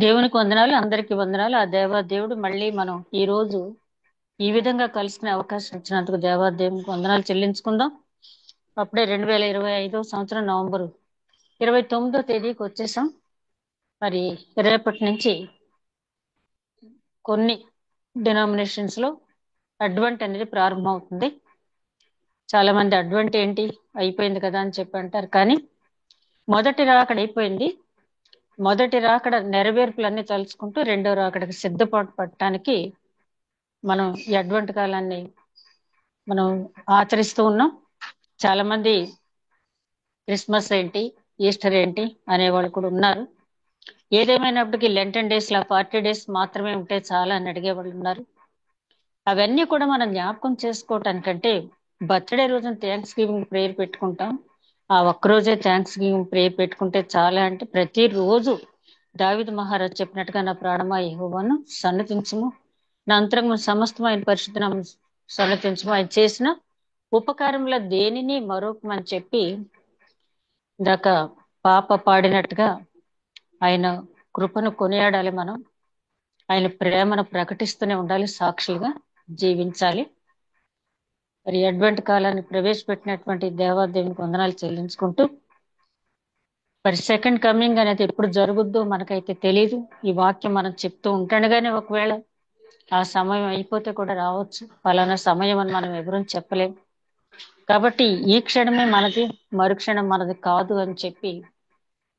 దేవునికి వందనాలు, అందరికి వందనాలు. ఆ దేవాదేవుడు మళ్ళీ మనం ఈ రోజు ఈ విధంగా కలుసుకునే అవకాశం ఇచ్చినందుకు దేవాదేవునికి వందనాలు చెల్లించుకుందాం. అప్పుడే 2025 సంవత్సరం నవంబర్ 29వ తేదీకి వచ్చేసాం. మరి రేపటి నుంచి కొన్ని డినామినేషన్స్ లో అడ్వెంట్ అనేది ప్రారంభం అవుతుంది. చాలా మంది అడ్వెంట్ ఏంటి అయిపోయింది కదా అని చెప్పి అంటారు, కానీ మొదటి రాకడ అయిపోయింది. మొదటి రాకడ నెరవేర్పులన్నీ తలుచుకుంటూ రెండో రాకడకి సిద్ధపాటు పడటానికి మనం ఈ అడ్వెంట్ కాలాన్ని మనం ఆచరిస్తూ ఉన్నాం. చాలా మంది క్రిస్మస్ ఏంటి, ఈస్టర్ ఏంటి అనేవాళ్ళు కూడా ఉన్నారు. ఏదేమైనప్పటికీ లెంటన్ డేస్ లా 40 days మాత్రమే ఉంటే చాలా అని అడిగేవాళ్ళు ఉన్నారు. అవన్నీ కూడా మనం జ్ఞాపకం చేసుకోవటానికంటే బర్త్డే రోజున థ్యాంక్స్ గివింగ్ ప్రేయర్ పెట్టుకుంటాం. ఆ ఒక్కరోజే థ్యాంక్స్ గివింగ్ ప్రేయర్ పెట్టుకుంటే చాలా, అంటే ప్రతిరోజు దావీదు మహారాజు చెప్పినట్టుగా నా ప్రాణమా యెహోవాను సన్నతించుము, నా అంతరంగం సమస్తమైన పరిశుద్ధనామం సన్నతించుము, ఆయన చేసిన ఉపకారంలో దేనిని మరొకమని చెప్పి ఇందాక పాప పాడినట్టుగా ఆయన కృపను కొనియాడాలి. మనం ఆయన ప్రేమను ప్రకటిస్తూనే ఉండాలి, సాక్షులుగా జీవించాలి. మరి అడ్వెంట్ కాలాన్ని ప్రవేశపెట్టినటువంటి దేవాదేవునికి వందనాలు చెల్లించుకుంటూ, మరి సెకండ్ కమింగ్ అనేది ఎప్పుడు జరుగుద్దో మనకైతే తెలియదు. ఈ వాక్యం మనం చెప్తూ ఉంటుండగానే ఒకవేళ ఆ సమయం అయిపోతే కూడా రావచ్చు. పలానా సమయం అని మనం ఎవరూ చెప్పలేం. కాబట్టి ఈ క్షణమే మనది, మరుక్షణం మనది కాదు అని చెప్పి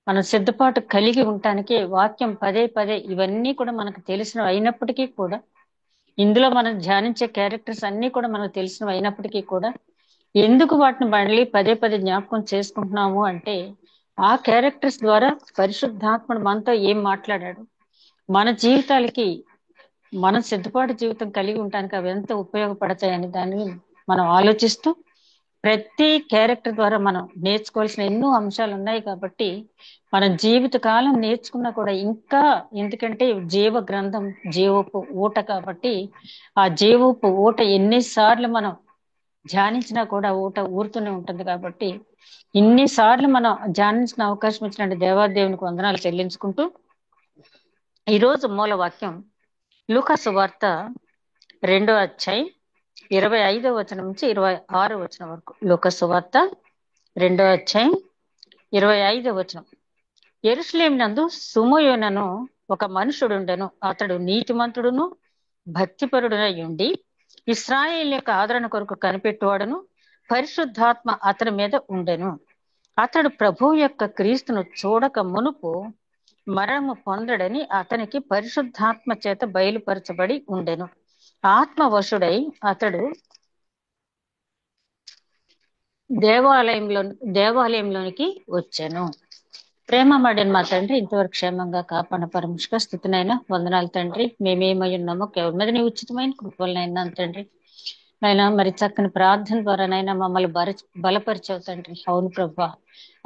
మనం సిద్ధపాటు కలిగి ఉండటానికి వాక్యం పదే పదే ఇవన్నీ కూడా మనకు తెలిసినవి అయినప్పటికీ కూడా, ఇందులో మనం ధ్యానించే క్యారెక్టర్స్ అన్ని కూడా మనకు తెలిసినవి అయినప్పటికీ కూడా ఎందుకు వాటిని మళ్ళీ పదే పదే జ్ఞాపకం చేసుకుంటున్నాము అంటే, ఆ క్యారెక్టర్స్ ద్వారా పరిశుద్ధాత్ముడు మనతో ఏం మాట్లాడాడు, మన జీవితాలకి మనం సిద్ధపాటు జీవితం కలిగి ఉండటానికి అవి ఎంత ఉపయోగపడతాయని దాన్ని మనం ఆలోచిస్తూ, ప్రతి క్యారెక్టర్ ద్వారా మనం నేర్చుకోవాల్సిన ఎన్నో అంశాలు ఉన్నాయి. కాబట్టి మన జీవిత కాలం నేర్చుకున్నా కూడా ఇంకా, ఎందుకంటే జీవ గ్రంథం జీవపు ఊట కాబట్టి ఆ జీవపు ఊట ఎన్నిసార్లు మనం ధ్యానించినా కూడా ఊట ఊరుతూనే ఉంటుంది. కాబట్టి ఇన్నిసార్లు మనం ధ్యానించిన అవకాశం ఇచ్చినట్టు దేవాదేవునికి వందనాలు చెల్లించుకుంటూ, ఈరోజు మూల వాక్యం లూకా సువార్త 2వ అధ్యాయం 25వ వచనం నుంచి 26వ వచనం వరకు. లూకా సువార్త 2వ అధ్యాయం 25వ వచనం. యెరూషలేము నందు సుమయోనను ఒక మనుషుడుండెను. అతడు నీతిమంతుడును భక్తిపరుడునై ఉండి ఇశ్రాయేలు యొక్క ఆదరణ కొరకు కనిపెట్టువాడును, పరిశుద్ధాత్మ అతని మీద ఉండెను. అతడు ప్రభువు యొక్క క్రీస్తును చూడక మునుపు మరణము పొందడని అతనికి పరిశుద్ధాత్మ చేత బయలుపరచబడి ఉండెను. ఆత్మవశుడై అతడు దేవాలయంలోనికి వచ్చాను. ప్రేమ మడిన మా తండ్రి, ఇంతవరకు క్షేమంగా కాపాడిన పరమేశ్వర స్థుతినైనా వందనాలు తండ్రి. మేమేమై ఉన్నామో కేవలం మీద నీ ఉచితమైన కృపలనైనా తండ్రి నైనా, మరి చక్కని ప్రార్థన ద్వారా నైనా మమ్మల్ని బలపరిచావు తండ్రి. అవును ప్రభువా,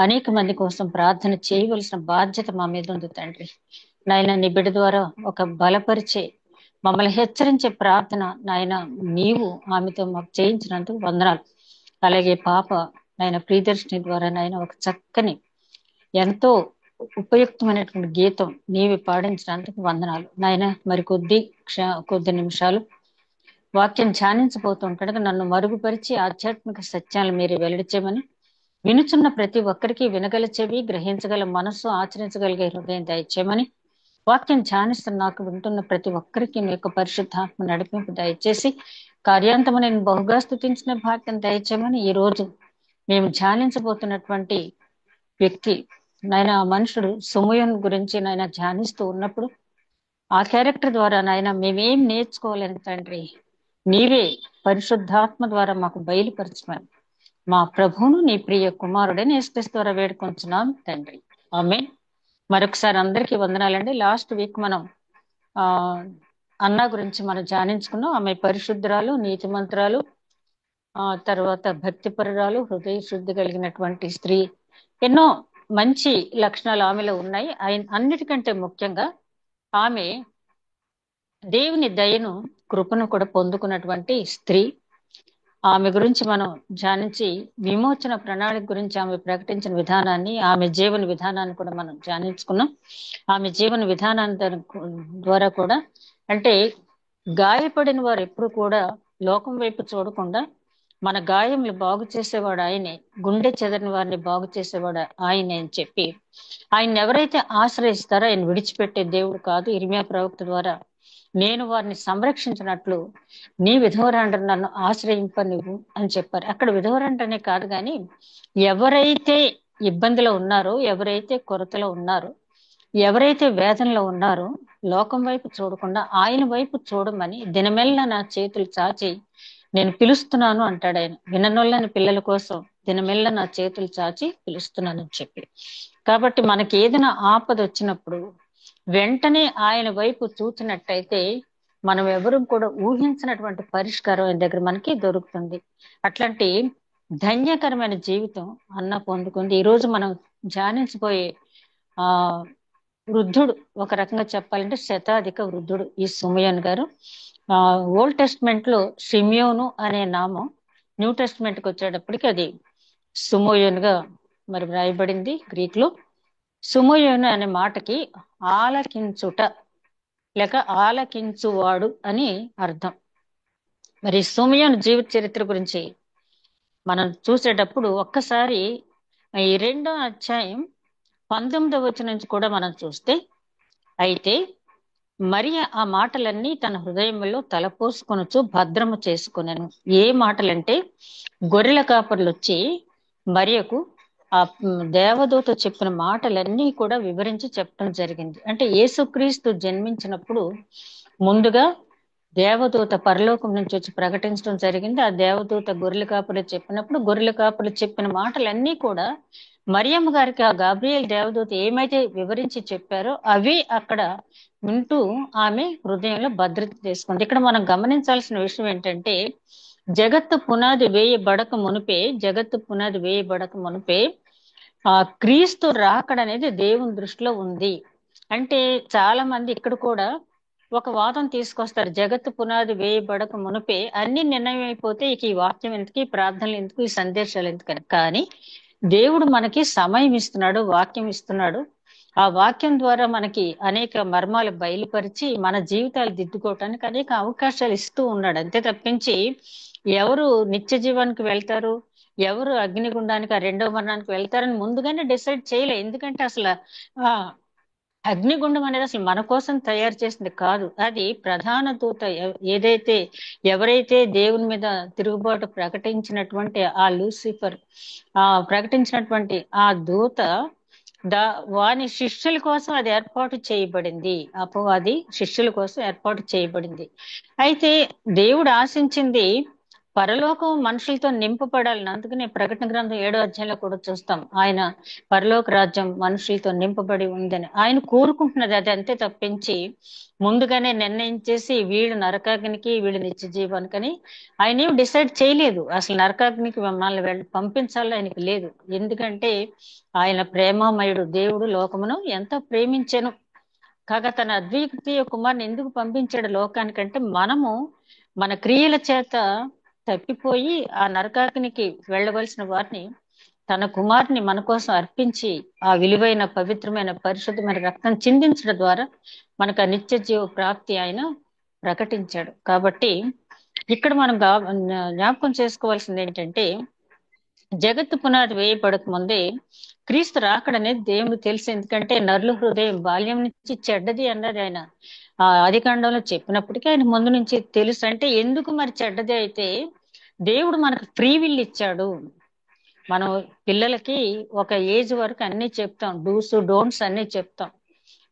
అనేక మంది కోసం ప్రార్థన చేయవలసిన బాధ్యత మా మీద ఉంది తండ్రి. నాయన నీ బిడ్డ ద్వారా ఒక బలపరిచే, మమ్మల్ని హెచ్చరించే ప్రార్థన నాయన నీవు ఆమెతో మాకు చేయించినందుకు వందనాలు. అలాగే పాప నాయన ప్రియదర్శిని ద్వారా నాయన ఒక చక్కని, ఎంతో ఉపయుక్తమైనటువంటి గీతం నీవి పాడించినందుకు వందనాలు నాయన. మరి కొద్ది నిమిషాలు వాక్యం ధ్యానించబోతుండగా నన్ను మరుగుపరిచి ఆధ్యాత్మిక సత్యాలు మీరు వెల్లడి చేయమని, వినుచున్న ప్రతి ఒక్కరికి వినగల చెవి, గ్రహించగల మనస్సు, ఆచరించగలిగే హృదయం దయచేయమని, వాక్యం ధ్యానిస్తున్న నాకు వింటున్న ప్రతి ఒక్కరికి మీ యొక్క పరిశుద్ధాత్మ నడిపింపు దయచేసి కార్యాంతము నేను బహుగా స్తుతించిన భాగ్యం దయచేయమని, ఈ రోజు మేము ధ్యానించబోతున్నటువంటి వ్యక్తి నాయన, ఆ మనుషుడు సుమయోన్ గురించి నాయన ధ్యానిస్తూ ఉన్నప్పుడు ఆ క్యారెక్టర్ ద్వారా నాయన మేమేం నేర్చుకోవాలని తండ్రి నీవే పరిశుద్ధాత్మ ద్వారా మాకు బయలుపరచమని మా ప్రభువును నీ ప్రియ కుమారుడని యేసుక్రీస్తు ద్వారా వేడుకొంచున్నాం తండ్రి, ఆమేన్. మరొకసారి అందరికీ వందనాలండి. లాస్ట్ వీక్ మనం ఆ అన్న గురించి మనం ధ్యానించుకున్నాం. ఆమె పరిశుద్ధురాలు, నీతిమంతురాలు, తర్వాత భక్తిపరురాలు, హృదయ శుద్ధి కలిగినటువంటి స్త్రీ. ఎన్నో మంచి లక్షణాలు ఆమెలో ఉన్నాయి. అన్నిటికంటే ముఖ్యంగా ఆమె దేవుని దయను, కృపను కూడా పొందుకున్నటువంటి స్త్రీ. ఆమె గురించి మనం ధ్యానించి విమోచన ప్రణాళిక గురించి ఆమె ప్రకటించిన విధానాన్ని, ఆమె జీవన విధానాన్ని కూడా మనం ధ్యానించుకున్నాం. ఆమె జీవన విధానాన్ని ద్వారా కూడా అంటే గాయపడిన వారు ఎప్పుడు కూడా లోకం వైపు చూడకుండా మన గాయములు బాగు చేసేవాడు ఆయనే, గుండె చెదరిన వారిని బాగు చేసేవాడు ఆయనే అని చెప్పి ఆయన ఎవరైతే ఆశ్రయిస్తారో ఆయన విడిచిపెట్టే దేవుడు కాదు. ఇర్మియా ప్రవక్త ద్వారా నేను వారిని సంరక్షించినట్లు నీ విధవరాండ్ర నన్ను ఆశ్రయింప నువ్వు అని చెప్పారు. అక్కడ విధవరాండ్రనే కాదు కానీ ఎవరైతే ఇబ్బందిలో ఉన్నారో, ఎవరైతే కొరతలో ఉన్నారో, ఎవరైతే వేదనలో ఉన్నారో లోకం వైపు చూడకుండా ఆయన వైపు చూడమని దినమెల్లా నా చేతులు చాచి నేను పిలుస్తున్నాను అంటాడు ఆయన. విననొల్లని పిల్లల కోసం దినమెల్లా నా చేతులు చాచి పిలుస్తున్నానని చెప్పి. కాబట్టి మనకి ఏదైనా ఆపద వచ్చినప్పుడు వెంటనే ఆయన వైపు చూచినట్టయితే మనం ఎవరు కూడా ఊహించినటువంటి పరిష్కారం ఆయన దగ్గర మనకి దొరుకుతుంది. అట్లాంటి ధన్యకరమైన జీవితం అన్న పొందుకుంది. ఈ రోజు మనం ధ్యానించబోయే ఆ వృద్ధుడు, ఒక రకంగా చెప్పాలంటే శతాధిక వృద్ధుడు ఈ సుమయోన్ గారు. ఓల్డ్ టెస్ట్మెంట్ లో షిమ్యోను అనే నామం, న్యూ టెస్ట్మెంట్ కి వచ్చేటప్పటికి అది సుమోయోన్ గా మరి వ్రాయబడింది గ్రీక్ లో. సుమయోను అనే మాటకి ఆలకించుట లేక ఆలకించువాడు అని అర్థం. మరి సుమయోను జీవిత చరిత్ర గురించి మనం చూసేటప్పుడు ఒక్కసారి ఈ 2వ అధ్యాయం 19వ వచనం నుంచి కూడా మనం చూస్తే, అయితే మరియ ఆ మాటలన్నీ తన హృదయంలో తలపోసుకొనొచ్చు భద్రము చేసుకొనెను. ఏ మాటలంటే గొర్రెల కాపర్లు వచ్చి మరియకు ఆ దేవదూత చెప్పిన మాటలన్నీ కూడా వివరించి చెప్పడం జరిగింది. అంటే యేసుక్రీస్తు జన్మించినప్పుడు ముందుగా దేవదూత పరలోకం నుంచి వచ్చి ప్రకటించడం జరిగింది. ఆ దేవదూత గొర్రెల కాపులు చెప్పినప్పుడు గొర్రెల కాపులు చెప్పిన మాటలన్నీ కూడా మరియమ్మ గారికి ఆ గాబ్రియల్ దేవదూత ఏమైతే వివరించి చెప్పారో అవి అక్కడ వింటూ ఆమె హృదయంలో భద్రత చేసుకుంది. ఇక్కడ మనం గమనించాల్సిన విషయం ఏంటంటే జగత్తు పునాది వేయబడక మునిపే ఆ క్రీస్తు రాకడనేది దేవుని దృష్టిలో ఉంది. అంటే చాలా మంది ఇక్కడ కూడా ఒక వాదం తీసుకొస్తారు, జగత్తు పునాది వేయబడక మునిపే అన్ని నిర్ణయం అయిపోతే ఇక ఈ వాక్యం ఎందుకు, ఈ ప్రార్థనలు ఎందుకు, ఈ సందేశాలు ఎందుకని. కానీ దేవుడు మనకి సమయం ఇస్తున్నాడు, వాక్యం ఇస్తున్నాడు. ఆ వాక్యం ద్వారా మనకి అనేక మర్మాలు బయలుపరిచి మన జీవితాలు దిద్దుకోవటానికి అనేక అవకాశాలు ఇస్తూ ఉన్నాడు. అంతే తప్పించి ఎవరు నిత్య జీవానికి వెళ్తారు, ఎవరు అగ్నిగుండానికి ఆ 2వ మరణానికి వెళ్తారని ముందుగానే డిసైడ్ చేయలే. ఎందుకంటే అసలు ఆ అగ్నిగుండం అనేది అసలు మన కోసం తయారు చేసింది కాదు. అది ప్రధాన దూత ఎవరైతే దేవుని మీద తిరుగుబాటు ప్రకటించినటువంటి ఆ లూసిఫర్ ప్రకటించినటువంటి ఆ దూత వాని శిష్యుల కోసం అది ఏర్పాటు చేయబడింది. అపవాది శిష్యుల కోసం ఏర్పాటు చేయబడింది. అయితే దేవుడు ఆశించింది పరలోకం మనుషులతో నింపబడాలని. అందుకనే ప్రకటన గ్రంథం 7వ అధ్యాయంలో కూడా చూస్తాం, ఆయన పరలోక రాజ్యం మనుషులతో నింపబడి ఉందని ఆయన కోరుకుంటున్నది. అది అంతే తప్పించి ముందుగానే నిర్ణయించేసి వీళ్ళు నరకాగ్నికి వీళ్ళు నిత్య జీవానికని ఆయన ఏం డిసైడ్ చేయలేదు. అసలు నరకాగ్నికి మమ్మల్ని పంపించాలో ఆయనకి లేదు. ఎందుకంటే ఆయన ప్రేమమయుడు. దేవుడు లోకమును ఎంత ప్రేమించెను కాగా తన అద్వితీయ కుమారుని ఎందుకు పంపించాడు లోకానికంటే మనము మన క్రియల చేత తప్పిపోయి ఆ నరకాగ్నికి వెళ్ళవలసిన వారిని తన కుమారుని మన కోసం అర్పించి ఆ విలువైన పవిత్రమైన పరిశుద్ధమైన రక్తం చిందించడం ద్వారా మనకు ఆ నిత్య జీవ ప్రాప్తి ఆయన ప్రకటించాడు. కాబట్టి ఇక్కడ మనం జ్ఞాపకం చేసుకోవాల్సింది ఏంటంటే జగత్తు పునాది వేయబడక ముందే క్రీస్తు రాకడనేది దేవుడు తెలుసు. ఎందుకంటే నరుల హృదయం బాల్యం నుంచి చెడ్డది అన్నది ఆయన ఆదికాండంలో చెప్పినప్పటికీ ఆయన ముందు నుంచి తెలుసు. అంటే ఎందుకు మరి చెడ్డది అయితే దేవుడు మనకు ఫ్రీ విల్ ఇచ్చాడు. మనం పిల్లలకి ఒక ఏజ్ వరకు అన్ని చెప్తాం, డూస్ డోంట్స్ అన్ని చెప్తాం,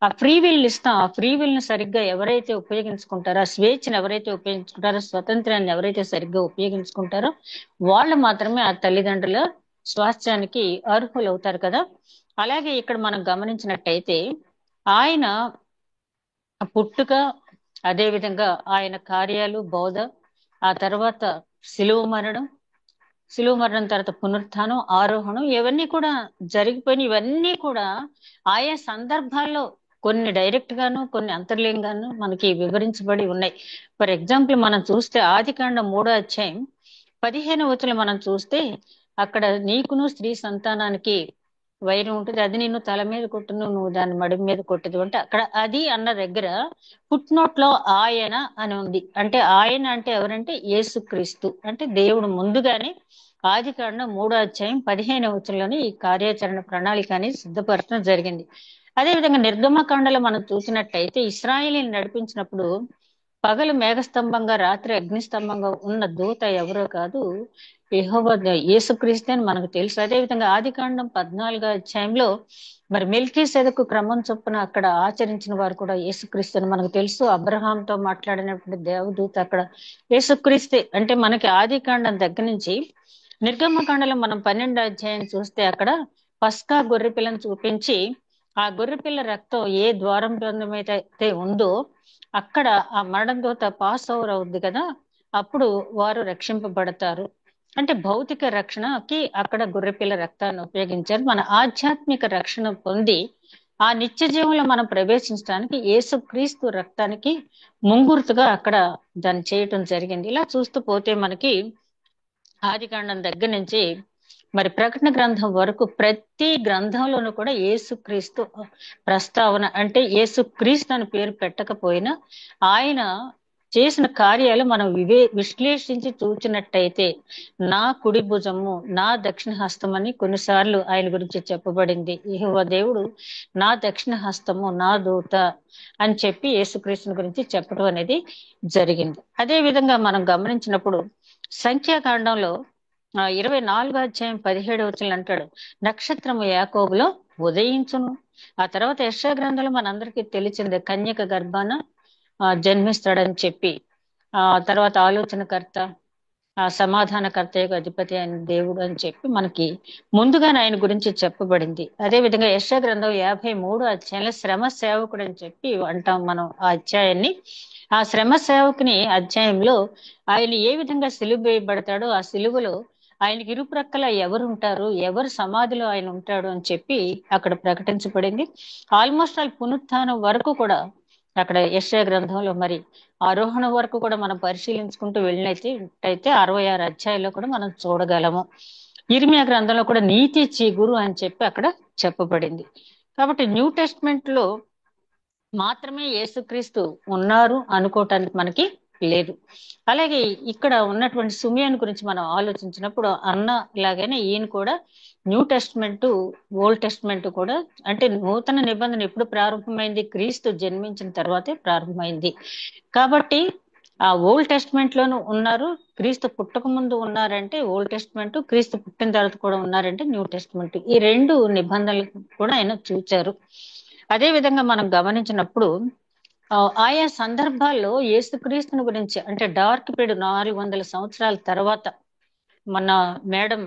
ఆ ఫ్రీ విల్ ఇస్తాం. ఆ ఫ్రీ విల్ ని సరిగ్గా ఎవరైతే ఉపయోగించుకుంటారో, ఆ స్వేచ్ఛను ఎవరైతే ఉపయోగించుకుంటారో, స్వతంత్రాన్ని ఎవరైతే సరిగ్గా ఉపయోగించుకుంటారో వాళ్ళు మాత్రమే ఆ తల్లిదండ్రుల స్వాస్థ్యానికి అర్హులు అవుతారు కదా. అలాగే ఇక్కడ మనం గమనించినట్టయితే ఆయన పుట్టుక, అదే విధంగా ఆయన కార్యాలు, బోధ, ఆ తర్వాత శిలువ మరణం తర్వాత పునరుత్థానం, ఆరోహణం, ఇవన్నీ కూడా జరిగిపోయిన. ఇవన్నీ కూడా ఆయా సందర్భాల్లో కొన్ని డైరెక్ట్ గాను కొన్ని అంతర్లీనంగాను మనకి వివరించబడి ఉన్నాయి. ఫర్ ఎగ్జాంపుల్ మనం చూస్తే ఆదికాండం 3వ అధ్యాయం 15వ వచనం మనం చూస్తే అక్కడ నీకును స్త్రీ సంతానానికి వైరం ఉంటుంది, అది నిన్ను తల మీద కొట్టును, నువ్వు దాన్ని మడి మీద కొట్టదు. అంటే అక్కడ అది అన్న దగ్గర ఫుట్ నోట్ లో ఆయన అని ఉంది. అంటే ఆయన అంటే ఎవరంటే యేసుక్రీస్తు. అంటే దేవుడు ముందుగానే ఆదికాండం 3వ అధ్యాయం 15వ వచనంలోని ఈ కార్యాచరణ ప్రణాళిక అనేది సిద్ధపరచడం జరిగింది. అదేవిధంగా నిర్గమకాండలో మనం చూసినట్టయితే ఇశ్రాయేలీని నడిపించినప్పుడు పగలు మేఘస్తంభంగా రాత్రి అగ్నిస్తంభంగా ఉన్న దూత ఎవరో కాదు, యెహోవా యేసుక్రీస్తు అని మనకు తెలుసు. అదేవిధంగా ఆదికాండం 14వ అధ్యాయంలో మరి మెల్కీసెదెకు క్రమం చొప్పున అక్కడ ఆచరించిన వారు కూడా యేసుక్రీస్తు అని మనకు తెలుసు. అబ్రహాంతో మాట్లాడినటువంటి దేవదూత అక్కడ యేసుక్రీస్తే. అంటే మనకి ఆదికాండం దగ్గర నుంచి నిర్గమకాండలో మనం 12వ అధ్యాయం చూస్తే అక్కడ పస్కా గొర్రె పిల్లను చూపించి ఆ గొర్రెపిల్ల రక్తం ఏ ద్వారం మీద అయితే ఉందో అక్కడ ఆ మరణం దూత పాస్ ఓవర్ అవుద్ది కదా, అప్పుడు వారు రక్షింపబడతారు. అంటే భౌతిక రక్షణకి అక్కడ గొర్రెపిల్ల రక్తాన్ని ఉపయోగించారు. మన ఆధ్యాత్మిక రక్షణ పొంది ఆ నిత్య జీవంలో మనం ప్రవేశించడానికి యేసుక్రీస్తు రక్తానికి ముంగుర్తుగా అక్కడ దాన్ని చేయటం జరిగింది. ఇలా చూస్తూ పోతే మనకి ఆదికాండం దగ్గర నుంచి మరి ప్రకటన గ్రంథం వరకు ప్రతి గ్రంథంలోనూ కూడా యేసుక్రీస్తు ప్రస్తావన, అంటే యేసుక్రీస్తు అని పేరు పెట్టకపోయినా ఆయన చేసిన కార్యాలు మనం విశ్లేషించి చూచినట్టయితే నా కుడి భుజము, నా దక్షిణ హస్తం అని కొన్నిసార్లు ఆయన గురించి చెప్పబడింది. యెహోవా దేవుడు నా దక్షిణ హస్తము, నా దూత అని చెప్పి యేసుక్రీస్తుని గురించి చెప్పడం అనేది జరిగింది. అదే విధంగా మనం గమనించినప్పుడు సంఖ్యాకాండంలో 24వ అధ్యాయం 17వ వచనం అంటాడు, నక్షత్రము యాకోబులో ఉదయించును. ఆ తర్వాత యెషయా గ్రంథంలో మనందరికీ తెలిసిందే, కన్యక గర్భాన జన్మిస్తాడని చెప్పి, ఆ తర్వాత ఆలోచనకర్త, ఆ సమాధానకర్త యొక్క అధిపతి అయిన దేవుడు అని చెప్పి మనకి ముందుగానే ఆయన గురించి చెప్పబడింది. అదే విధంగా యెషయా గ్రంథం 53వ అధ్యాయంలో శ్రమ సేవకుడు అని చెప్పి అంటాం మనం ఆ అధ్యాయాన్ని. ఆ శ్రమ సేవకుని అధ్యాయంలో ఆయన ఏ విధంగా సిలువ వేయబడతాడో, ఆ సిలువలో ఆయనకి ఇరుప్రక్కల ఎవరుంటారు, ఎవరు సమాధిలో ఆయన ఉంటాడు అని చెప్పి అక్కడ ప్రకటించబడింది. ఆల్మోస్ట్ ఆల్ పునరుత్థానం వరకు కూడా అక్కడ యెషయా గ్రంథంలో మరి ఆరోహణ వరకు కూడా మనం పరిశీలించుకుంటూ వెళ్ళినైతే 66 అధ్యాయంలో కూడా మనం చూడగలము. ఇర్మియా గ్రంథంలో కూడా నీతి చిగురు అని చెప్పి అక్కడ చెప్పబడింది. కాబట్టి న్యూ టెస్ట్మెంట్ లో మాత్రమే యేసుక్రీస్తు ఉన్నారు అనుకోవటానికి మనకి లేదు. అలాగే ఇక్కడ ఉన్నటువంటి సుమియాన్ గురించి మనం ఆలోచించినప్పుడు అన్న లాగానే ఈయన కూడా న్యూ టెస్ట్మెంట్, ఓల్డ్ టెస్ట్మెంట్ కూడా, అంటే నూతన నిబంధన ఎప్పుడు ప్రారంభమైంది, క్రీస్తు జన్మించిన తర్వాతే ప్రారంభమైంది. కాబట్టి ఆ ఓల్డ్ టెస్ట్మెంట్ లోనూ ఉన్నారు, క్రీస్తు పుట్టక ముందు ఉన్నారంటే ఓల్డ్ టెస్ట్మెంట్, క్రీస్తు పుట్టిన తర్వాత కూడా ఉన్నారంటే న్యూ టెస్ట్మెంట్. ఈ రెండు నిబంధనలు కూడా ఆయన చూచారు. అదే విధంగా మనం గమనించినప్పుడు ఆయా సందర్భాల్లో యేసుక్రీస్తుని గురించి, అంటే డార్క్ పీరియడ్ 400 సంవత్సరాల తర్వాత మన మేడం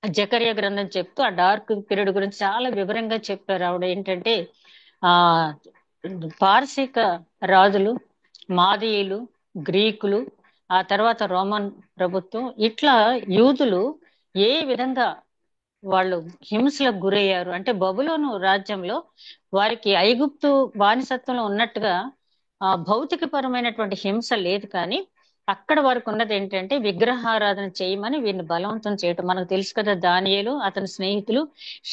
జకరియా గ్రంథం చెప్తూ ఆ డార్క్ పీరియడ్ గురించి చాలా వివరంగా చెప్పారు. ఆవిడ ఏంటంటే ఆ పారసీక రాజులు, మాదీయులు, గ్రీకులు, ఆ తర్వాత రోమన్ ప్రభుత్వం, ఇట్లా యూదులు ఏ విధంగా వాళ్ళు హింసలకు గురయ్యారు. అంటే బబులోను రాజ్యంలో వారికి ఐగుప్తు బానిసత్వంలో ఉన్నట్టుగా భౌతికపరమైనటువంటి హింస లేదు, కానీ అక్కడ వారికి ఉన్నది ఏంటంటే విగ్రహారాధన చేయమని వీరిని బలవంతం చేయటం. మనకు తెలుసు కదా, దానియేలు అతని స్నేహితులు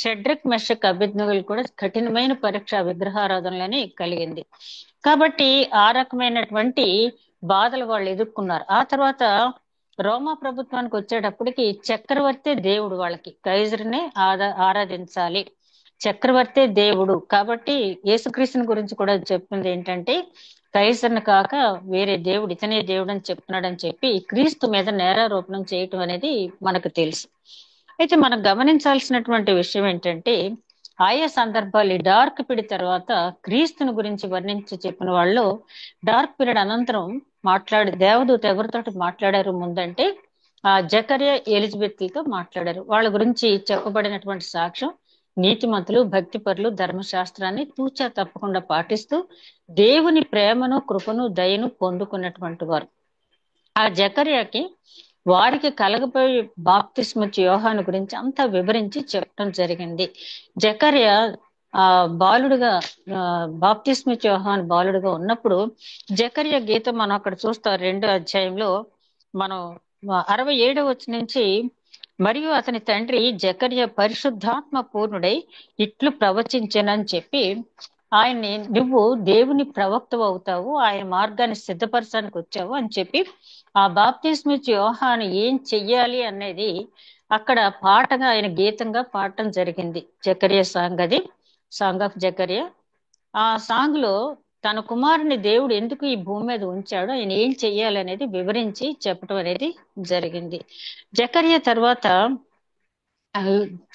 షడ్రక్ మెషక్ అబేద్నెగోలు కూడా కఠినమైన పరీక్ష విగ్రహారాధనలోనే కలిగింది. కాబట్టి ఆ రకమైనటువంటి బాధలు వాళ్ళు ఎదుర్కొన్నారు. ఆ తర్వాత రోమా ప్రభుత్వానికి వచ్చేటప్పటికి చక్రవర్తి దేవుడు, వాళ్ళకి కైజర్నే ఆరాధించాలి, చక్రవర్తి దేవుడు. కాబట్టి యేసుక్రీస్తుని గురించి కూడా చెప్పింది ఏంటంటే కైజర్ని కాక వేరే దేవుడు, ఇతనే దేవుడు అని చెప్తున్నాడని చెప్పి క్రీస్తు మీద నేరారోపణం చేయటం అనేది మనకు తెలుసు. అయితే మనం గమనించాల్సినటువంటి విషయం ఏంటంటే ఆయా సందర్భాలు డార్క్ పీరియడ్ తర్వాత క్రీస్తుని గురించి వర్ణించి చెప్పిన వాళ్ళు డార్క్ పీరియడ్ అనంతరం దేవదూత ఎవరితోటి మాట్లాడారు ముందంటే జకరియా ఎలిజబెత్లతో మాట్లాడారు. వాళ్ళ గురించి చెప్పబడినటువంటి సాక్ష్యం నీతిమంతులు, భక్తిపరులు, ధర్మశాస్త్రాన్ని తూచా తప్పకుండా పాటిస్తూ దేవుని ప్రేమను, కృపను, దయను పొందుకున్నటువంటి వారు. ఆ జకర్యాకి వారికి కలగపోయి బాప్తిస్మిచ్చి యోహాను గురించి అంతా వివరించి చెప్పడం జరిగింది. జకర్యా బాలుడుగా బాప్తిస్మిచ్చి యోహాను బాలుడుగా ఉన్నప్పుడు జకర్యా గీతం మనం అక్కడ చూస్తాం 2వ అధ్యాయంలో మనం 67వ వచనం నుంచి, మరియు అతని తండ్రి జకర్య పరిశుద్ధాత్మ పూర్ణుడై ఇట్లు ప్రవచించెనని చెప్పి ఆయన్ని, నువ్వు దేవుని ప్రవక్తవు అవుతావు, ఆయన మార్గాన్ని సిద్ధపరచడానికి వచ్చావు అని చెప్పి ఆ బాప్తిస్మిచ్చి యోహాను ఏం చెయ్యాలి అనేది అక్కడ పాటగా ఆయన గీతంగా పాడటం జరిగింది. జకర్య సాంగ్, అది సాంగ్ ఆఫ్ జకర్య. ఆ సాంగ్ లో తన కుమారుని దేవుడు ఎందుకు ఈ భూమి మీద ఉంచాడో, ఆయన ఏం చెయ్యాలనేది వివరించి చెప్పడం అనేది జరిగింది. జకర్య తర్వాత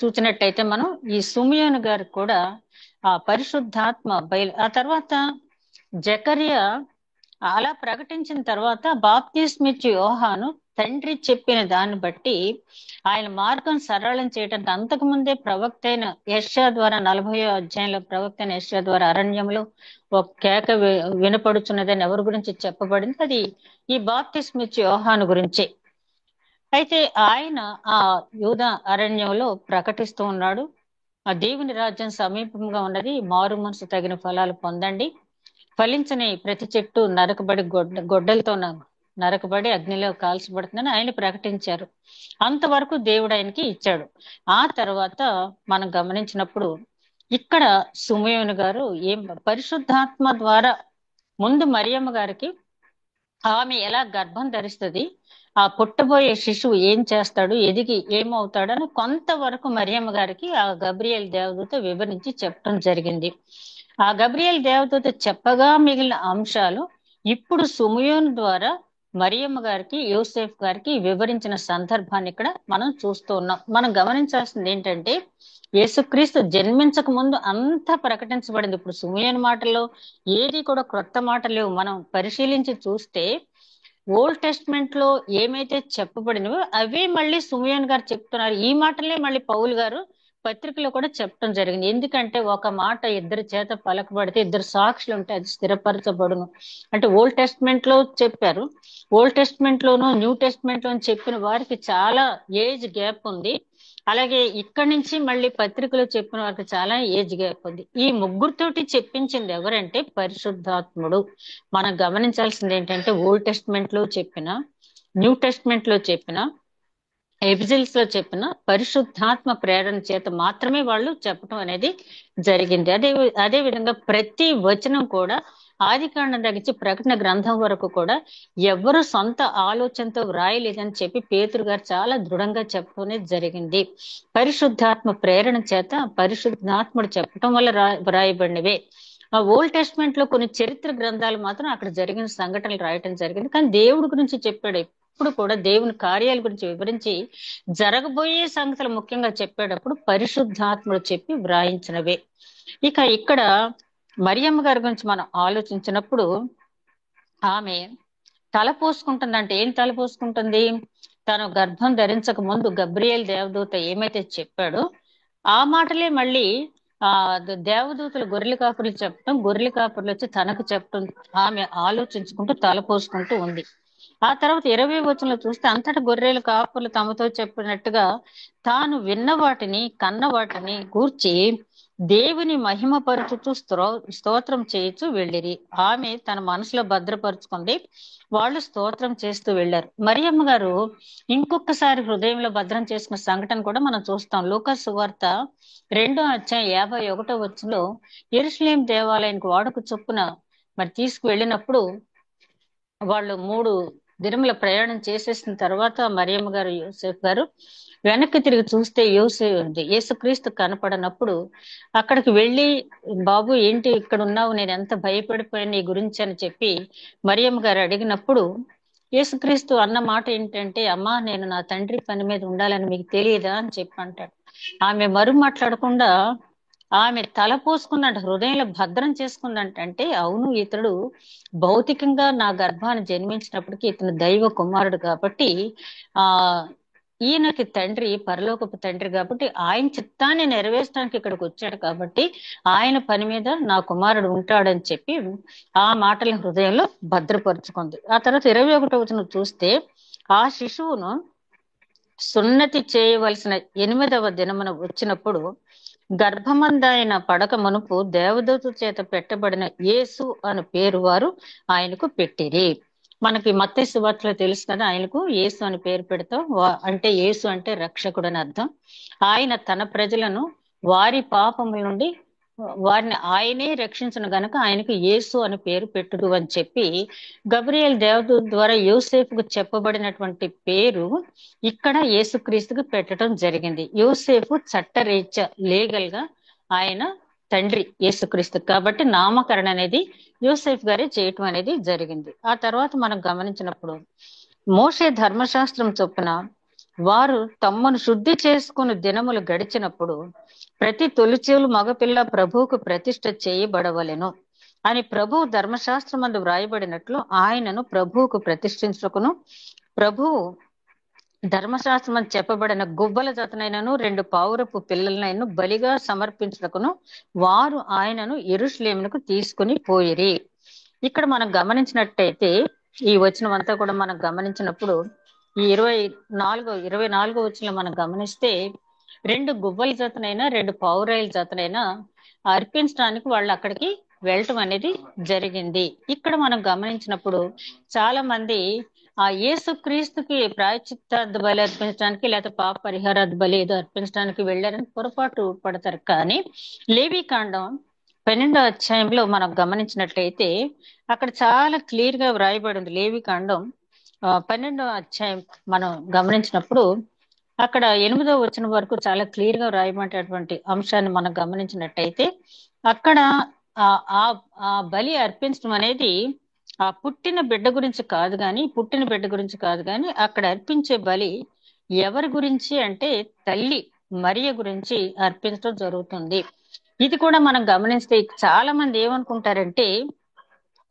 చూసినట్టయితే మనం ఈ సుమియోను గారు కూడా ఆ పరిశుద్ధాత్మ ఆ తర్వాత జకర్య అలా ప్రకటించిన తర్వాత బాప్తిస్మిచ్చి యోహాను తండ్రి చెప్పిన దాన్ని బట్టి ఆయన మార్గం సరళం చేయడానికి అంతకు ముందే ప్రవక్త అయిన యెషయా ద్వారా 40వ అధ్యాయంలో ప్రవక్త అయిన యెషయా ద్వారా అరణ్యంలో ఒక కేక వినపడుచున్నదని ఎవరి గురించి చెప్పబడింది, అది ఈ బాప్తిస్మిచ్చి యోహాను గురించే. అయితే ఆయన ఆ యూదా అరణ్యంలో ప్రకటిస్తూ ఉన్నాడు, ఆ దేవుని రాజ్యం సమీపంగా ఉన్నది, మారు మనసు తగిన ఫలాలు పొందండి, ఫలించని ప్రతి చెట్టు నరకబడి గొడ్డలతో నరకబడి అగ్నిలో కాల్చబడుతుందని ఆయన ప్రకటించారు. అంతవరకు దేవుడు ఆయనకి ఇచ్చాడు. ఆ తర్వాత మనం గమనించినప్పుడు ఇక్కడ సుమయోను గారు ఏం పరిశుద్ధాత్మ ద్వారా ముందు మరియమ్మ గారికి ఆమె ఎలా గర్భం ధరిస్తుంది, ఆ పుట్టబోయే శిశువు ఏం చేస్తాడు, ఎదిగి ఏమవుతాడని కొంతవరకు మరియమ్మ గారికి ఆ గబ్రియల్ దేవదూత వివరించి చెప్పడం జరిగింది. ఆ గబ్రియల్ దేవదూత చెప్పగా మిగిలిన అంశాలు ఇప్పుడు సుమయోను ద్వారా మరియమ్మ గారికి యోసేఫ్ గారికి వివరించిన సందర్భాన్ని ఇక్కడ మనం చూస్తూ ఉన్నాం. మనం గమనించాల్సింది ఏంటంటే, యేసుక్రీస్తు జన్మించక ముందు అంతా ప్రకటించబడింది. ఇప్పుడు సుమయోను మాటల్లో ఏది కూడా క్రొత్త మాట లేవు. మనం పరిశీలించి చూస్తే ఓల్డ్ టెస్ట్మెంట్ లో ఏమైతే చెప్పబడినవో అవే మళ్ళీ సుమయోన్ గారు చెప్తున్నారు. ఈ మాటలే మళ్ళీ పౌలు గారు పత్రికలో కూడా చెప్పడం జరిగింది. ఎందుకంటే ఒక మాట ఇద్దరి చేత పలకబడితే ఇద్దరు సాక్షులు ఉంటే అది స్థిరపరచబడును అంటే ఓల్డ్ టెస్ట్మెంట్ లో చెప్పారు. ఓల్డ్ టెస్ట్మెంట్ లోను న్యూ టెస్ట్మెంట్ లో చెప్పిన వారికి చాలా ఏజ్ గ్యాప్ ఉంది. అలాగే ఇక్కడి నుంచి మళ్ళీ పత్రికలో చెప్పిన వారికి చాలా ఏజ్ గ్యాప్ ఉంది. ఈ ముగ్గురితోటి చెప్పించింది ఎవరంటే పరిశుద్ధాత్ముడు. మనం గమనించాల్సింది ఏంటంటే ఓల్డ్ టెస్ట్మెంట్ లో చెప్పిన, న్యూ టెస్ట్మెంట్ లో చెప్పిన, ఎపిజిల్స్ లో చెప్పిన పరిశుద్ధాత్మ ప్రేరణ చేత మాత్రమే వాళ్ళు చెప్పడం అనేది జరిగింది. అదే విధంగా ప్రతి వచనం కూడా ఆదికాండం దగ్గర ప్రకటన గ్రంథం వరకు కూడా ఎవరు సొంత ఆలోచనతో వ్రాయలేదని చెప్పి పేతురు గారు చాలా దృఢంగా చెప్పడం జరిగింది. పరిశుద్ధాత్మ ప్రేరణ చేత పరిశుద్ధాత్ముడు చెప్పడం వల్ల వ్రాయబడినవే. ఆ ఓల్డ్ టెస్ట్మెంట్ లో కొన్ని చరిత్ర గ్రంథాలు మాత్రం అక్కడ జరిగిన సంఘటనలు రాయటం జరిగింది. కానీ దేవుడి గురించి చెప్పాడు, ఎప్పుడు కూడా దేవుని కార్యాల గురించి వివరించి జరగబోయే సంగతులు ముఖ్యంగా చెప్పేటప్పుడు పరిశుద్ధాత్ముడు చెప్పి వ్రాయించినవే. ఇక ఇక్కడ మరియమ్మ గారి గురించి మనం ఆలోచించినప్పుడు ఆమె తల పోసుకుంటుందంటే ఏం తల పోసుకుంటుంది, తను గర్భం ధరించక ముందు గబ్రియల్ దేవదూత ఏమైతే చెప్పాడో ఆ మాటలే మళ్ళీ దేవదూతలు గొర్రెల కాపుర్లు చెప్పడం, గొర్రెల కాపుర్లు వచ్చి తనకు చెప్పడం ఆమె ఆలోచించుకుంటూ తల పోసుకుంటూ ఉంది. ఆ తర్వాత 20వ వచనంలో చూస్తే, అంతటా గొర్రెల కాపుర్లు తమతో చెప్పినట్టుగా తాను విన్న వాటిని కన్న వాటిని గూర్చి దేవుని మహిమపరుచుతూ స్తోత్రం చేయించు వెళ్ళిరి. ఆమె తన మనసులో భద్రపరుచుకుంది, వాళ్ళు స్తోత్రం చేస్తూ వెళ్ళారు. మరియమ్మ గారు ఇంకొకసారి హృదయంలో భద్రం చేసుకున్న సంఘటన కూడా మనం చూస్తాం. లూకాసు సువార్త 2వ అధ్యాయం 51వ వచనంలో యెరూషలేం దేవాలయానికి వాడుక చొప్పున మరి తీసుకువెళ్ళినప్పుడు వాళ్ళు 3 దినముల ప్రయాణం చేసేసిన తర్వాత మరియమ్మ గారు యోసేఫ్ గారు వెనక్కి తిరిగి చూస్తే యేసుక్రీస్తు కనపడనప్పుడు అక్కడికి వెళ్ళి, బాబు ఏంటి ఇక్కడ ఉన్నావు, నేను ఎంత భయపడిపోయాను నీ గురించి అని చెప్పి మరియమ్మ గారు అడిగినప్పుడు యేసుక్రీస్తు అన్న మాట ఏంటంటే, అమ్మా నేను నా తండ్రి పని మీద ఉండాలని మీకు తెలియదా అని చెప్పి అంటాడు. ఆమె మరు మాట్లాడకుండా ఆమె తల పోసుకుందంట, హృదయంలో భద్రం చేసుకుందంటే, అవును ఇతడు భౌతికంగా నా గర్భాన్ని జన్మించినప్పటికీ ఇతను దైవ కుమారుడు కాబట్టి ఈయనకి తండ్రి పరలోకపు తండ్రి కాబట్టి ఆయన చిత్తాన్ని నెరవేర్చడానికి ఇక్కడికి వచ్చాడు కాబట్టి ఆయన పని మీద నా కుమారుడు ఉంటాడని చెప్పి ఆ మాటలను హృదయంలో భద్రపరుచుకుంది. ఆ తర్వాత 21వ వచనం చూస్తే, ఆ శిశువును సున్నతి చేయవలసిన 8వ దినమున వచ్చినప్పుడు గర్భమందాయన పడక మునుపు దేవదూత చేత పెట్టబడిన యేసు అను పేరు వారు ఆయనకు పెట్టిరి. మనకి మత్తయి సువార్తలో తెలుసు కదా, ఆయనకు యేసు అని పేరు పెడతాం. అంటే యేసు అంటే రక్షకుడు అని అర్థం. ఆయన తన ప్రజలను వారి పాపముల నుండి వారిని ఆయనే రక్షించను గనక ఆయనకు యేసు అని పేరు పెట్టుదు అని చెప్పి గబ్రియల్ దేవదూత ద్వారా యోసేపుకు చెప్పబడినటువంటి పేరు ఇక్కడ యేసుక్రీస్తుకు పెట్టడం జరిగింది. యోసేపు చట్టరీత్యా లీగల్ గా ఆయన తండ్రి యేసుక్రీస్తు కాబట్టి నామకరణ అనేది యోసేఫ్ గారే చేయటం అనేది జరిగింది. ఆ తర్వాత మనం గమనించినప్పుడు మోషే ధర్మశాస్త్రం చొప్పున వారు తమను శుద్ధి చేసుకుని దినములు గడిచినప్పుడు ప్రతి తొలిచేలు మగపిల్ల ప్రభువుకు ప్రతిష్ఠ చేయబడవలెను అని ప్రభువు ధర్మశాస్త్రమందు వ్రాయబడినట్లు ఆయనను ప్రభువుకు ప్రతిష్ఠించుటకును ప్రభువు ధర్మశాస్త్రం అని చెప్పబడిన గువ్వల జతనైనను 2 పావురపు పిల్లలనైనా బలిగా సమర్పించుటకును వారు ఆయనను యెరూషలేమునకు తీసుకుని పోయిరి. ఇక్కడ మనం గమనించినట్టయితే ఈ వచనం అంతా కూడా మనం గమనించినప్పుడు ఈ 24 వచనం మనం గమనిస్తే 2 గువ్వల జతనైనా 2 పావురాయిల జతనైనా అర్పించడానికి వాళ్ళు అక్కడికి వెళ్ళటం అనేది జరిగింది. ఇక్కడ మనం గమనించినప్పుడు చాలా మంది ఆ యేసుక్రీస్తుకి ప్రాయశ్చిత్తార్థ బలి అర్పించడానికి లేకపోతే పాప పరిహారార్థ బలి ఏదో అర్పించడానికి వెళ్ళారని పొరపాటు పడతారు. కానీ లేవీకాండం 12వ అధ్యాయంలో మనం గమనించినట్లయితే అక్కడ చాలా క్లియర్ గా వ్రాయబడి ఉంది. లేవీకాండం 12వ అధ్యాయం మనం గమనించినప్పుడు అక్కడ 8వ వచనం వరకు చాలా క్లియర్ గా వ్రాయబడినటువంటి అంశాన్ని మనం గమనించినట్టయితే అక్కడ ఆ బలి అర్పించడం అనేది ఆ పుట్టిన బిడ్డ గురించి కాదు కానీ అక్కడ అర్పించే బలి ఎవరి గురించి అంటే తల్లి మరియ గురించి అర్పించడం జరుగుతుంది. ఇది కూడా మనం గమనిస్తే చాలా మంది ఏమనుకుంటారంటే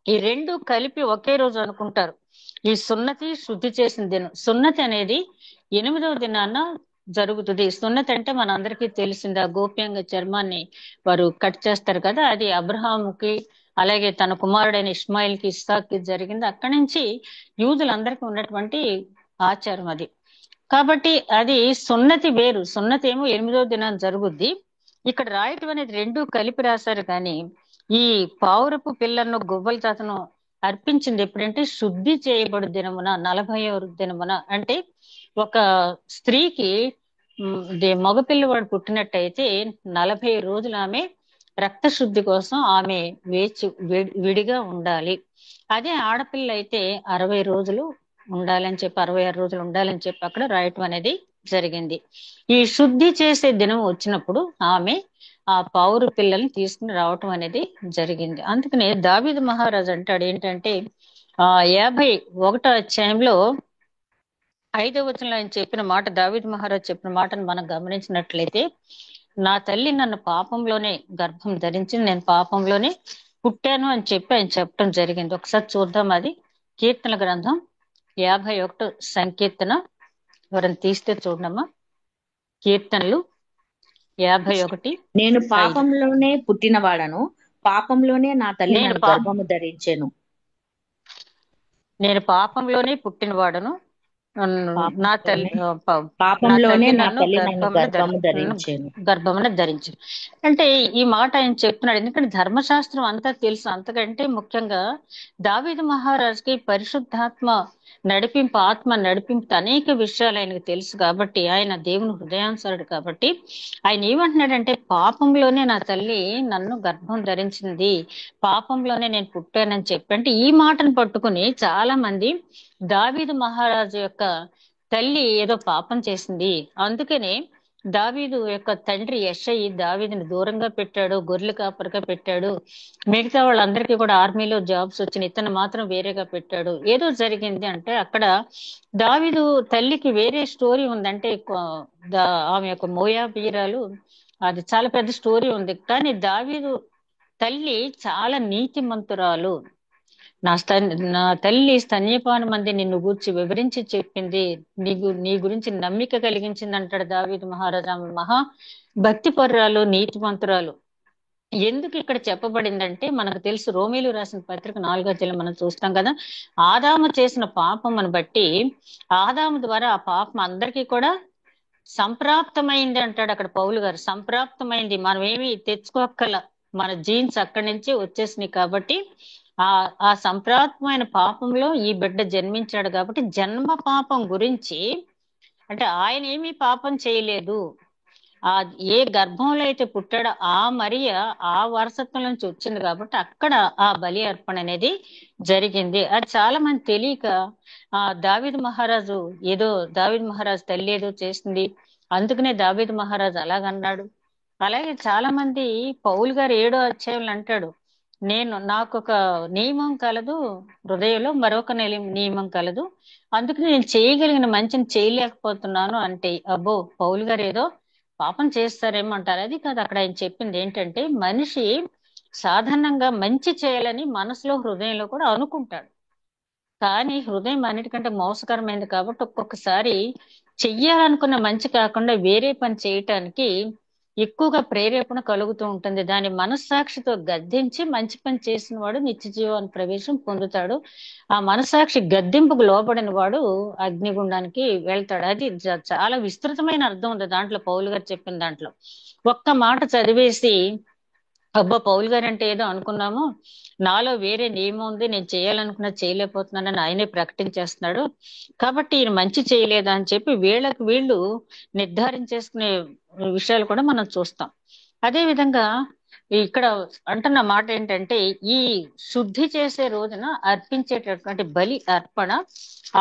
ఈ 2 కలిపి ఒకే రోజు అనుకుంటారు. ఈ సున్నతి శుద్ధి చేసిన దినం, సున్నతి అనేది 8వ దినాన జరుగుతుంది. సున్నతి అంటే మన అందరికీ తెలిసింది, ఆ గోప్యంగా చర్మాన్ని వారు కట్ చేస్తారు కదా, అది అబ్రహాముకి అలాగే తన కుమారుడైన ఇస్మాయిల్ కి ఇస్సాక్కి జరిగింది. అక్కడి నుంచి యూదులందరికీ ఉన్నటువంటి ఆచారం అది. కాబట్టి అది సున్నతి వేరు, సున్నతి ఏమో 8వ దినాన్ని జరుగుద్ది. ఇక్కడ రాయటం అనేది 2 కలిపి రాశారు. కానీ ఈ పావురపు పిల్లను గువ్వల తాతను అర్పించింది ఎప్పుడంటే శుద్ధి చేయబడు దినమున 40వ దినమున. అంటే ఒక స్త్రీకి మగపిల్లవాడు పుట్టినట్టయితే 40 రోజులు ఆమె రక్త శుద్ధి కోసం ఆమె విడిగా ఉండాలి. అదే ఆడపిల్ల అయితే 60 రోజులు ఉండాలని చెప్పి 66 రోజులు ఉండాలని చెప్పి అక్కడ రాయటం అనేది జరిగింది. ఈ శుద్ధి చేసే దినం వచ్చినప్పుడు ఆమె ఆ పావురు పిల్లల్ని తీసుకుని రావటం అనేది జరిగింది. అందుకనే దావీదు మహారాజు అంటాడు ఏంటంటే 51వ అధ్యాయంలో 5వ వచనంలో ఆయన చెప్పిన మాట, దావీదు మహారాజు చెప్పిన మాటను మనం గమనించినట్లయితే నా తల్లి నన్ను పాపంలోనే గర్భం ధరించింది, నేను పాపంలోనే పుట్టాను అని చెప్పి ఆయన చెప్పడం జరిగింది. ఒకసారి చూద్దాం. అది కీర్తన గ్రంథం 51 సంకీర్తన. ఎవరైనా తీస్తే చూడమ్మా. కీర్తనలు 51. నేను పాపంలోనే పుట్టినవాడను, పాపంలోనే నా తల్లి నన్ను గర్భము ధరించెను. నేను పాపంలోనే పుట్టినవాడను, నా తల్లి పాపంలోనే నా తల్లి నన్ను గర్భమున ధరించెను. అంటే ఈ మాట ఆయన చెప్తున్నాడు. ఎందుకంటే ధర్మశాస్త్రం అంతా తెలుసు. అంతకంటే ముఖ్యంగా దావీదు మహారాజుకి పరిశుద్ధాత్మ నడిపింపు, ఆత్మ నడిపింపు అనేక విషయాలు ఆయనకు తెలుసు. కాబట్టి ఆయన దేవుని హృదయానుసారుడు. కాబట్టి ఆయన ఏమంటున్నాడంటే పాపంలోనే నా తల్లి నన్ను గర్భం ధరించింది, పాపంలోనే నేను పుట్టానని చెప్పి, అంటే ఈ మాటను పట్టుకుని చాలా మంది దావీదు మహారాజు యొక్క తల్లి ఏదో పాపం చేసింది, అందుకనే దావీదు యొక్క తండ్రి యెషయి దావీదుని దూరంగా పెట్టాడు, గొర్రెల కాపరిగా పెట్టాడు, మిగతా వాళ్ళందరికీ కూడా ఆర్మీలో జాబ్స్ వచ్చిన, ఇతను మాత్రం వేరేగా పెట్టాడు, ఏదో జరిగింది. అంటే అక్కడ దావీదు తల్లికి వేరే స్టోరీ ఉందంటే ఆమె యొక్క మోయాబీరాలు, అది చాలా పెద్ద స్టోరీ ఉంది. కానీ దావీదు తల్లి చాలా నీతిమంతురాలు. నా తల్లి స్తన్యపానం మంది నిన్ను గూర్చి వివరించి చెప్పింది, నీ గురించి నమ్మిక కలిగించింది అంటాడు దావీదు మహారాజు. ఆమె మహా భక్తిపరురాలు, నీతిమంతురాలు. ఎందుకు ఇక్కడ చెప్పబడిందంటే మనకు తెలుసు, రోమీలు రాసిన పత్రిక 4వ అధ్యాయం మనం చూస్తాం కదా, ఆదాము చేసిన పాపమును బట్టి ఆదాము ద్వారా ఆ పాపం అందరికీ కూడా సంప్రాప్తమైంది అంటాడు అక్కడ పౌలు గారు. సంప్రాప్తమైంది, మనం ఏమి తెచ్చుకోక్కల, మన జీన్స్ అక్కడి నుంచి వచ్చేసినాయి. కాబట్టి ఆ ఆ సంప్రాప్తమైన పాపంలో ఈ బిడ్డ జన్మించాడు కాబట్టి జన్మ పాపం గురించి, అంటే ఆయన ఏమీ పాపం చేయలేదు, ఆ ఏ గర్భంలో అయితే పుట్టాడో ఆ మరియ ఆ వారసత్వం నుంచి వచ్చింది కాబట్టి అక్కడ ఆ బలి అర్పణ అనేది జరిగింది. అది చాలా మంది తెలియక దావీదు మహారాజు ఏదో, దావీదు మహారాజు తల్లి ఏదో చేసింది అందుకనే దావీదు మహారాజు అలాగన్నాడు. అలాగే చాలా మంది పౌలు గారు 7వ అధ్యాయంలో అంటాడు, నాకు ఒక నియమం కలదు, హృదయంలో మరొక నియమం కలదు, అందుకని నేను చేయగలిగిన మంచిని చేయలేకపోతున్నాను అంటే, అబ్బో పౌలు గారు ఏదో పాపం చేస్తారేమో అంటారు. అది కాదు, అక్కడ ఆయన చెప్పింది ఏంటంటే మనిషి సాధారణంగా మంచి చేయాలని మనసులో హృదయంలో కూడా అనుకుంటాడు, కానీ హృదయం అన్నిటికంటే మోసకరమైంది కాబట్టి ఒక్కొక్కసారి చెయ్యాలనుకున్న మంచి కాకుండా వేరే పని చేయటానికి ఎక్కువగా ప్రేరేపణ కలుగుతూ ఉంటుంది. దాని మనస్సాక్షితో గద్దించి మంచి పని చేసిన వాడు నిత్య జీవాన్ని ప్రవేశం పొందుతాడు. ఆ మనస్సాక్షి గద్దింపుకు లోబడిన వాడు అగ్నిగుండానికి వెళ్తాడు. అది చాలా విస్తృతమైన అర్థం ఉంది దాంట్లో, పౌలు గారు చెప్పిన దాంట్లో. ఒక్క మాట చదివేసి అబ్బా పౌలు గారు అంటే ఏదో అనుకున్నాము, నాలో వేరే నియమం ఉంది, నేను చేయాలనుకున్నా చేయలేకపోతున్నానని ఆయనే ప్రకటించేస్తున్నాడు, కాబట్టి ఈయన మంచి చేయలేదా అని చెప్పి వీళ్ళకి వీళ్ళు నిర్ధారించేసుకునే విషయాలు కూడా మనం చూస్తాం. అదే విధంగా ఇక్కడ అంటున్న మాట ఏంటంటే, ఈ శుద్ధి చేసే రోజున అర్పించేటటువంటి బలి అర్పణ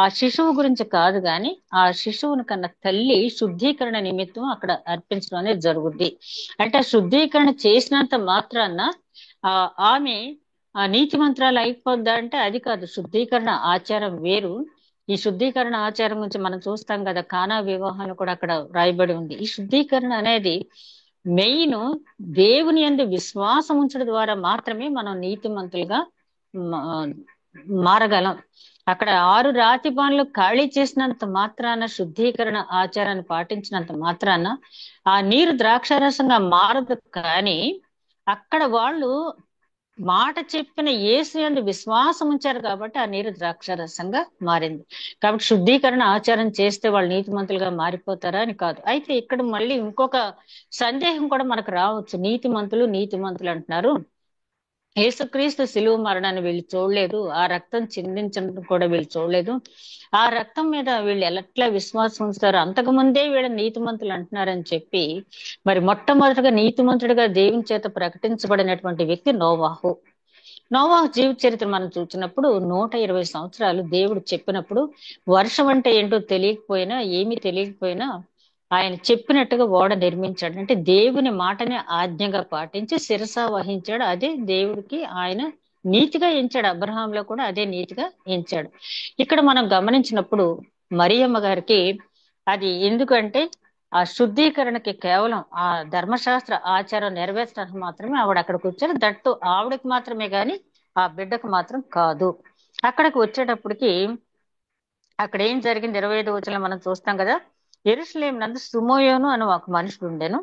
ఆ శిశువు గురించి కాదు, గాని ఆ శిశువుని కన్నా తల్లి శుద్ధీకరణ నిమిత్తం అక్కడ అర్పించడం అనేది జరుగుద్ది. అంటే ఆ శుద్ధీకరణ చేసినంత మాత్రాన ఆమె నీతి మంత్రాలు అయిపోద్దా అంటే అది కాదు. శుద్ధీకరణ ఆచారం వేరు. ఈ శుద్ధీకరణ ఆచారం గురించి మనం చూస్తాం కదా, కానా వివాహాలు కూడా అక్కడ రాయబడి ఉంది. ఈ శుద్ధీకరణ అనేది మెయిన్ దేవుని యందు విశ్వాసం ఉంచడం ద్వారా మాత్రమే మనం నీతిమంతులుగా మారగలం. అక్కడ 6 రాతి పనులు ఖాళీ చేసినంత మాత్రాన, శుద్ధీకరణ ఆచారాన్ని పాటించినంత మాత్రాన ఆ నీరు ద్రాక్షారసంగా మారదు. కానీ అక్కడ వాళ్ళు మాట చెప్పిన యేసు యందు విశ్వాసం ఉంచారు కాబట్టి ఆ నీరు ద్రాక్షారసంగా మారింది. కాబట్టి శుద్ధీకరణ ఆచారం చేస్తే వాళ్ళు నీతిమంతులుగా మారిపోతారా అని కాదు. అయితే ఇక్కడ మళ్ళీ ఇంకొక సందేహం కూడా మనకు రావచ్చు. నీతిమంతులు అంటున్నారు, యేసుక్రీస్తు శిలువ మరణాన్ని వీళ్ళు చూడలేదు, ఆ రక్తం చిందించడం కూడా వీళ్ళు చూడలేదు, ఆ రక్తం మీద వీళ్ళు ఎట్లా విశ్వాసం ఉంచుతారు, అంతకుముందే వీళ్ళ నీతిమంతులు అంటున్నారని చెప్పి, మరి మొట్టమొదటిగా నీతిమంతుడిగా దేవుని చేత ప్రకటించబడినటువంటి వ్యక్తి నోవాహు జీవిత చరిత్ర మనం చూసినప్పుడు 120 సంవత్సరాలు దేవుడు చెప్పినప్పుడు వర్షం అంటే ఏంటో తెలియకపోయినా, ఏమీ తెలియకపోయినా ఆయన చెప్పినట్టుగా ఓడ నిర్మించాడు. అంటే దేవుని మాటని ఆజ్ఞగా పాటించి శిరస వహించాడు. అదే దేవుడికి ఆయన నీతిగా ఎంచాడు. అబ్రహాంలో కూడా అదే నీతిగా ఎంచాడు. ఇక్కడ మనం గమనించినప్పుడు మరియమ్మ గారికి అది ఎందుకంటే ఆ శుద్ధీకరణకి కేవలం ఆ ధర్మశాస్త్ర ఆచారం నెరవేర్చడానికి మాత్రమే ఆవిడ అక్కడికి వచ్చారు. దట్టు ఆవిడకి మాత్రమే గాని ఆ బిడ్డకు మాత్రం కాదు. అక్కడికి వచ్చేటప్పటికి అక్కడ ఏం జరిగింది 25వ వచనంలో మనం చూస్తాం కదా, యెరూషలేము నందు సుమోయోను అని ఒక మనుషుడు ఉండెను.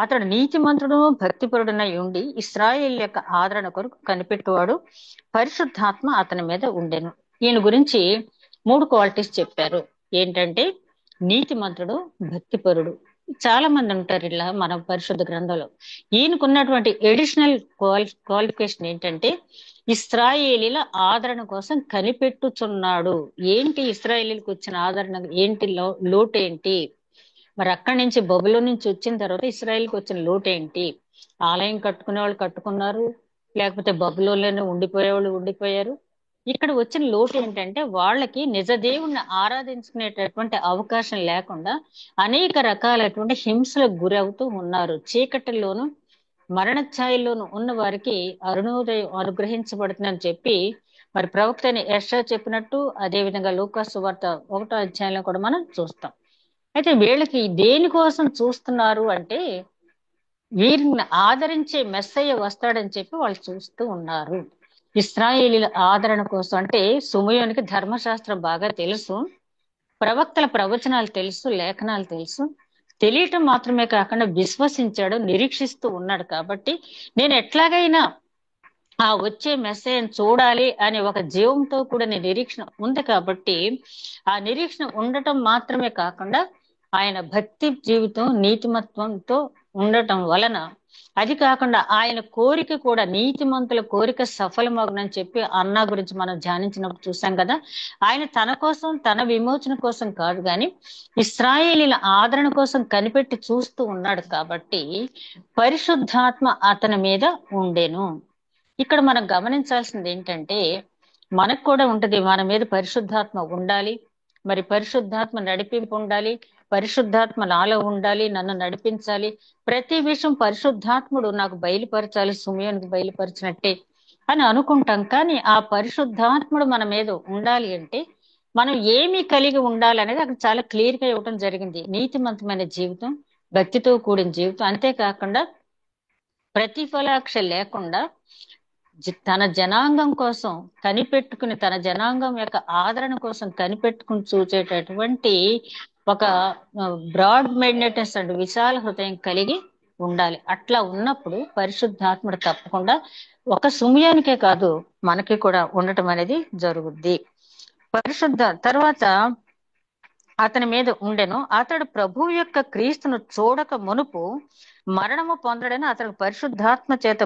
అతడు నీతిమంతుడు భక్తిపరుడునై ఉండి ఇశ్రాయేలు యొక్క ఆదరణ కొరకు కనిపెట్టువాడు, పరిశుద్ధాత్మ అతని మీద ఉండెను. ఈయన గురించి 3 క్వాలిటీస్ చెప్పారు. ఏంటంటే నీతిమంతుడు, భక్తిపరుడు. చాలా మంది ఉంటారు ఇలా మన పరిశుద్ధ గ్రంథంలో. ఈయనకున్నటువంటి ఎడిషనల్ క్వాలిఫికేషన్ ఏంటంటే ఇశ్రాయేలీల ఆదరణ కోసం కనిపెట్టుచున్నాడు. ఏంటి ఇశ్రాయేలీలకు వచ్చిన ఆదరణ, ఏంటి లోటు ఏంటి, మరి అక్కడి నుంచి బబులో నుంచి వచ్చిన తర్వాత ఇశ్రాయేల్కి వచ్చిన లోటు ఏంటి, ఆలయం కట్టుకునే వాళ్ళు కట్టుకున్నారు, లేకపోతే బబులోనే ఉండిపోయేవాళ్ళు ఉండిపోయారు. ఇక్కడ వచ్చిన లోటు ఏంటంటే వాళ్ళకి నిజ దేవుణ్ణి ఆరాధించుకునేటటువంటి అవకాశం లేకుండా అనేక రకాలైనటువంటి హింసలకు గురవుతూ ఉన్నారు. చీకటిలోను మరణఛాయల్లోనూ ఉన్న వారికి అరుణోదయం అనుగ్రహించబడుతుందని చెప్పి మరి ప్రవక్త అయిన యెషయా చెప్పినట్టు, అదే విధంగా లూకా సువార్త 1వ అధ్యాయంలో కూడా మనం చూస్తాం. అయితే వీళ్ళకి దేనికోసం చూస్తున్నారు అంటే వీరిని ఆదరించే మెస్సయ్య వస్తాడని చెప్పి వాళ్ళు చూస్తూ ఉన్నారు. ఇశ్రాయేలీల ఆదరణ కోసం. అంటే సుమయోనికి ధర్మశాస్త్రం బాగా తెలుసు, ప్రవక్తల ప్రవచనాలు తెలుసు, లేఖనాలు తెలుసు. తెలియటం మాత్రమే కాకుండా విశ్వసించాడు, నిరీక్షిస్తూ ఉన్నాడు. కాబట్టి నేను ఎట్లాగైనా ఆ వచ్చే మెసేజ్ చూడాలి అనే ఒక జీవంతో కూడా నిరీక్షణ ఉంది. కాబట్టి ఆ నిరీక్షణ ఉండటం మాత్రమే కాకుండా ఆయన భక్తి జీవితం నీతిమత్వంతో ఉండటం వలన అది కాకుండా ఆయన కోరిక కూడా నీతిమంతుల కోరిక సఫలమగునని చెప్పి అన్నా గురించి మనం ధ్యానించినప్పుడు చూసాం కదా. ఆయన తన కోసం, తన విమోచన కోసం కాదు గాని ఇశ్రాయేలీల ఆదరణ కోసం కనిపెట్టి చూస్తూ ఉన్నాడు కాబట్టి పరిశుద్ధాత్మ అతని మీద ఉండెను. ఇక్కడ మనం గమనించాల్సింది ఏంటంటే, మనకు కూడా ఉంటది, మన మీద పరిశుద్ధాత్మ ఉండాలి, మరి పరిశుద్ధాత్మ నడిపింపు ఉండాలి, పరిశుద్ధాత్మ నాలో ఉండాలి, నన్ను నడిపించాలి, ప్రతి విషయం పరిశుద్ధాత్ముడు నాకు బయలుపరచాలి, సుమయోనికి బయలుపరిచినట్టే అని అనుకుంటాం. కానీ ఆ పరిశుద్ధాత్ముడు మన మీద ఉండాలి అంటే మనం ఏమి కలిగి ఉండాలి అనేది అక్కడ చాలా క్లియర్ గా ఇవ్వటం జరిగింది. నీతిమంతమైన జీవితం, భక్తితో కూడిన జీవితం, అంతేకాకుండా ప్రతిఫలాక్ష లేకుండా తన జనాంగం కోసం కనిపెట్టుకుని, తన జనాంగం యొక్క ఆదరణ కోసం కనిపెట్టుకుని చూచేటటువంటి ఒక బ్రాడ్ మైండెడ్నెస్ అండ్ విశాల హృదయం కలిగి ఉండాలి. అట్లా ఉన్నప్పుడు పరిశుద్ధాత్ముడు తప్పకుండా ఒక సుమయానికే కాదు మనకి కూడా ఉండటం అనేది జరుగుద్ది. తర్వాత అతని మీద ఉండెను. అతడు ప్రభువు యొక్క క్రీస్తును చూడక మునుపు మరణము పొందడని అతనికి పరిశుద్ధాత్మ చేత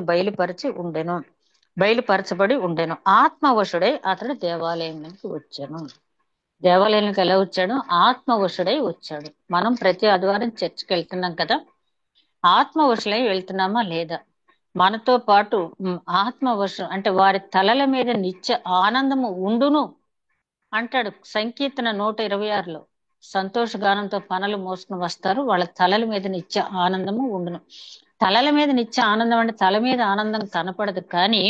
బయలుపరచబడి ఉండెను. ఆత్మవశుడై అతడు దేవాలయానికి వచ్చాను. దేవాలయానికి ఎలా వచ్చాడు? ఆత్మవశుడై వచ్చాడు. మనం ప్రతి ఆదివారం చర్చికి వెళ్తున్నాం కదా, ఆత్మవశులై వెళ్తున్నామా లేదా? మనతో పాటు ఆత్మవశం అంటే వారి తలల మీద నిత్య ఆనందము ఉండును అంటాడు సంకీర్తన 126లో. సంతోషగానంతో పనులు మోసుకుని వస్తారు, వాళ్ళ తలల మీద నిత్య ఆనందము ఉండును. తలల మీద నిత్య ఆనందం అంటే తల మీద ఆనందం కనపడదు, కానీ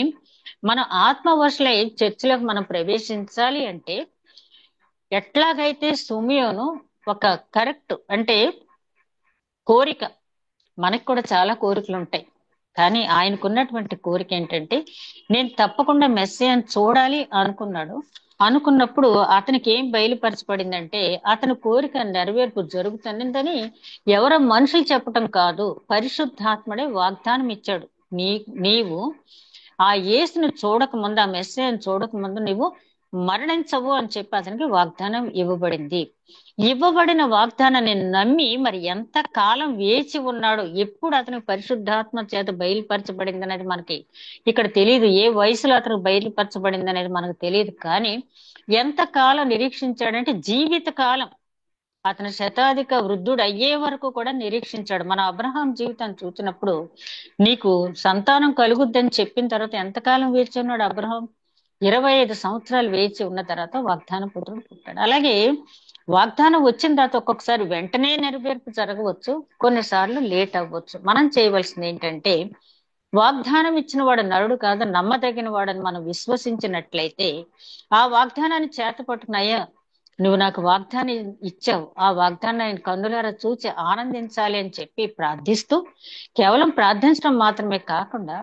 మనం ఆత్మవశులై చర్చిలోకి మనం ప్రవేశించాలి అంటే ఎట్లాగైతే సుమియోను ఒక కరెక్ట్ అంటే కోరిక, మనకు కూడా చాలా కోరికలు ఉంటాయి, కానీ ఆయనకున్నటువంటి కోరిక ఏంటంటే నేను తప్పకుండా మెస్సియాని చూడాలి అనుకున్నప్పుడు అతనికి ఏం బయలుపరచబడిందంటే అతని కోరిక నెరవేర్పు జరుగుతుందని ఎవరో మనుషులు చెప్పటం కాదు, పరిశుద్ధాత్మడే వాగ్దానం ఇచ్చాడు. నీవు ఆ యేసుని చూడక ముందు, ఆ మెస్సియాని చూడక ముందు నీవు మరణించవు అని చెప్పి అతనికి వాగ్దానం ఇవ్వబడింది. ఇవ్వబడిన వాగ్దానాన్ని నమ్మి మరి ఎంత కాలం వేచి ఉన్నాడు, ఎప్పుడు అతనికి పరిశుద్ధాత్మ చేత బయలుపరచబడింది అనేది మనకి ఇక్కడ తెలియదు. ఏ వయసులో అతనికి బయలుపరచబడింది అనేది మనకు తెలియదు, కానీ ఎంత కాలం నిరీక్షించాడంటే జీవిత కాలం, అతను శతాధిక వృద్ధుడు అయ్యే వరకు కూడా నిరీక్షించాడు. మన అబ్రహాం జీవితాన్ని చూసినప్పుడు నీకు సంతానం కలుగుద్దని చెప్పిన తర్వాత ఎంతకాలం వేచి ఉన్నాడు అబ్రహాం? 25 సంవత్సరాలు వేచి ఉన్న తర్వాత వాగ్దాన పుత్రుడు పుట్టాడు. అలాగే వాగ్దానం వచ్చిన తర్వాత ఒక్కొక్కసారి వెంటనే నెరవేర్పు జరగవచ్చు, కొన్నిసార్లు లేట్ అవ్వచ్చు. మనం చేయవలసింది ఏంటంటే వాగ్దానం ఇచ్చిన వాడు నరుడు కాదు, నమ్మదగిన వాడని మనం విశ్వసించినట్లయితే ఆ వాగ్దానాన్ని చేత పట్టుకున్నాయా, నువ్వు నాకు వాగ్దానం ఇచ్చావు, ఆ వాగ్దానం నేను కన్నులారా చూచి ఆనందించాలి అని చెప్పి ప్రార్థిస్తూ, కేవలం ప్రార్థించడం మాత్రమే కాకుండా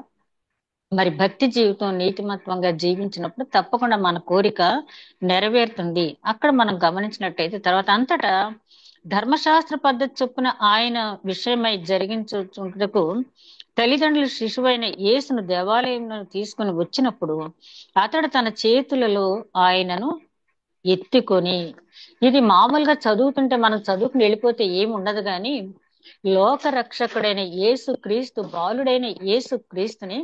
మరి భక్తి జీవితం నీతిమత్వంగా జీవించినప్పుడు తప్పకుండా మన కోరిక నెరవేరుతుంది. అక్కడ మనం గమనించినట్టయితే తర్వాత అంతటా ధర్మశాస్త్ర పద్ధతి చొప్పున ఆయన విషయమై జరిగించుటకు తల్లిదండ్రులు శిశువైన యేసును దేవాలయంలో తీసుకుని వచ్చినప్పుడు అతడు తన చేతులలో ఆయనను ఎత్తుకొని, ఇది మామూలుగా చదువుతుంటే మనం చదువుకుని వెళ్ళిపోతే ఏమి ఉండదు, కానీ లోక రక్షకుడైన యేసు క్రీస్తు, బాలుడైన యేసు క్రీస్తుని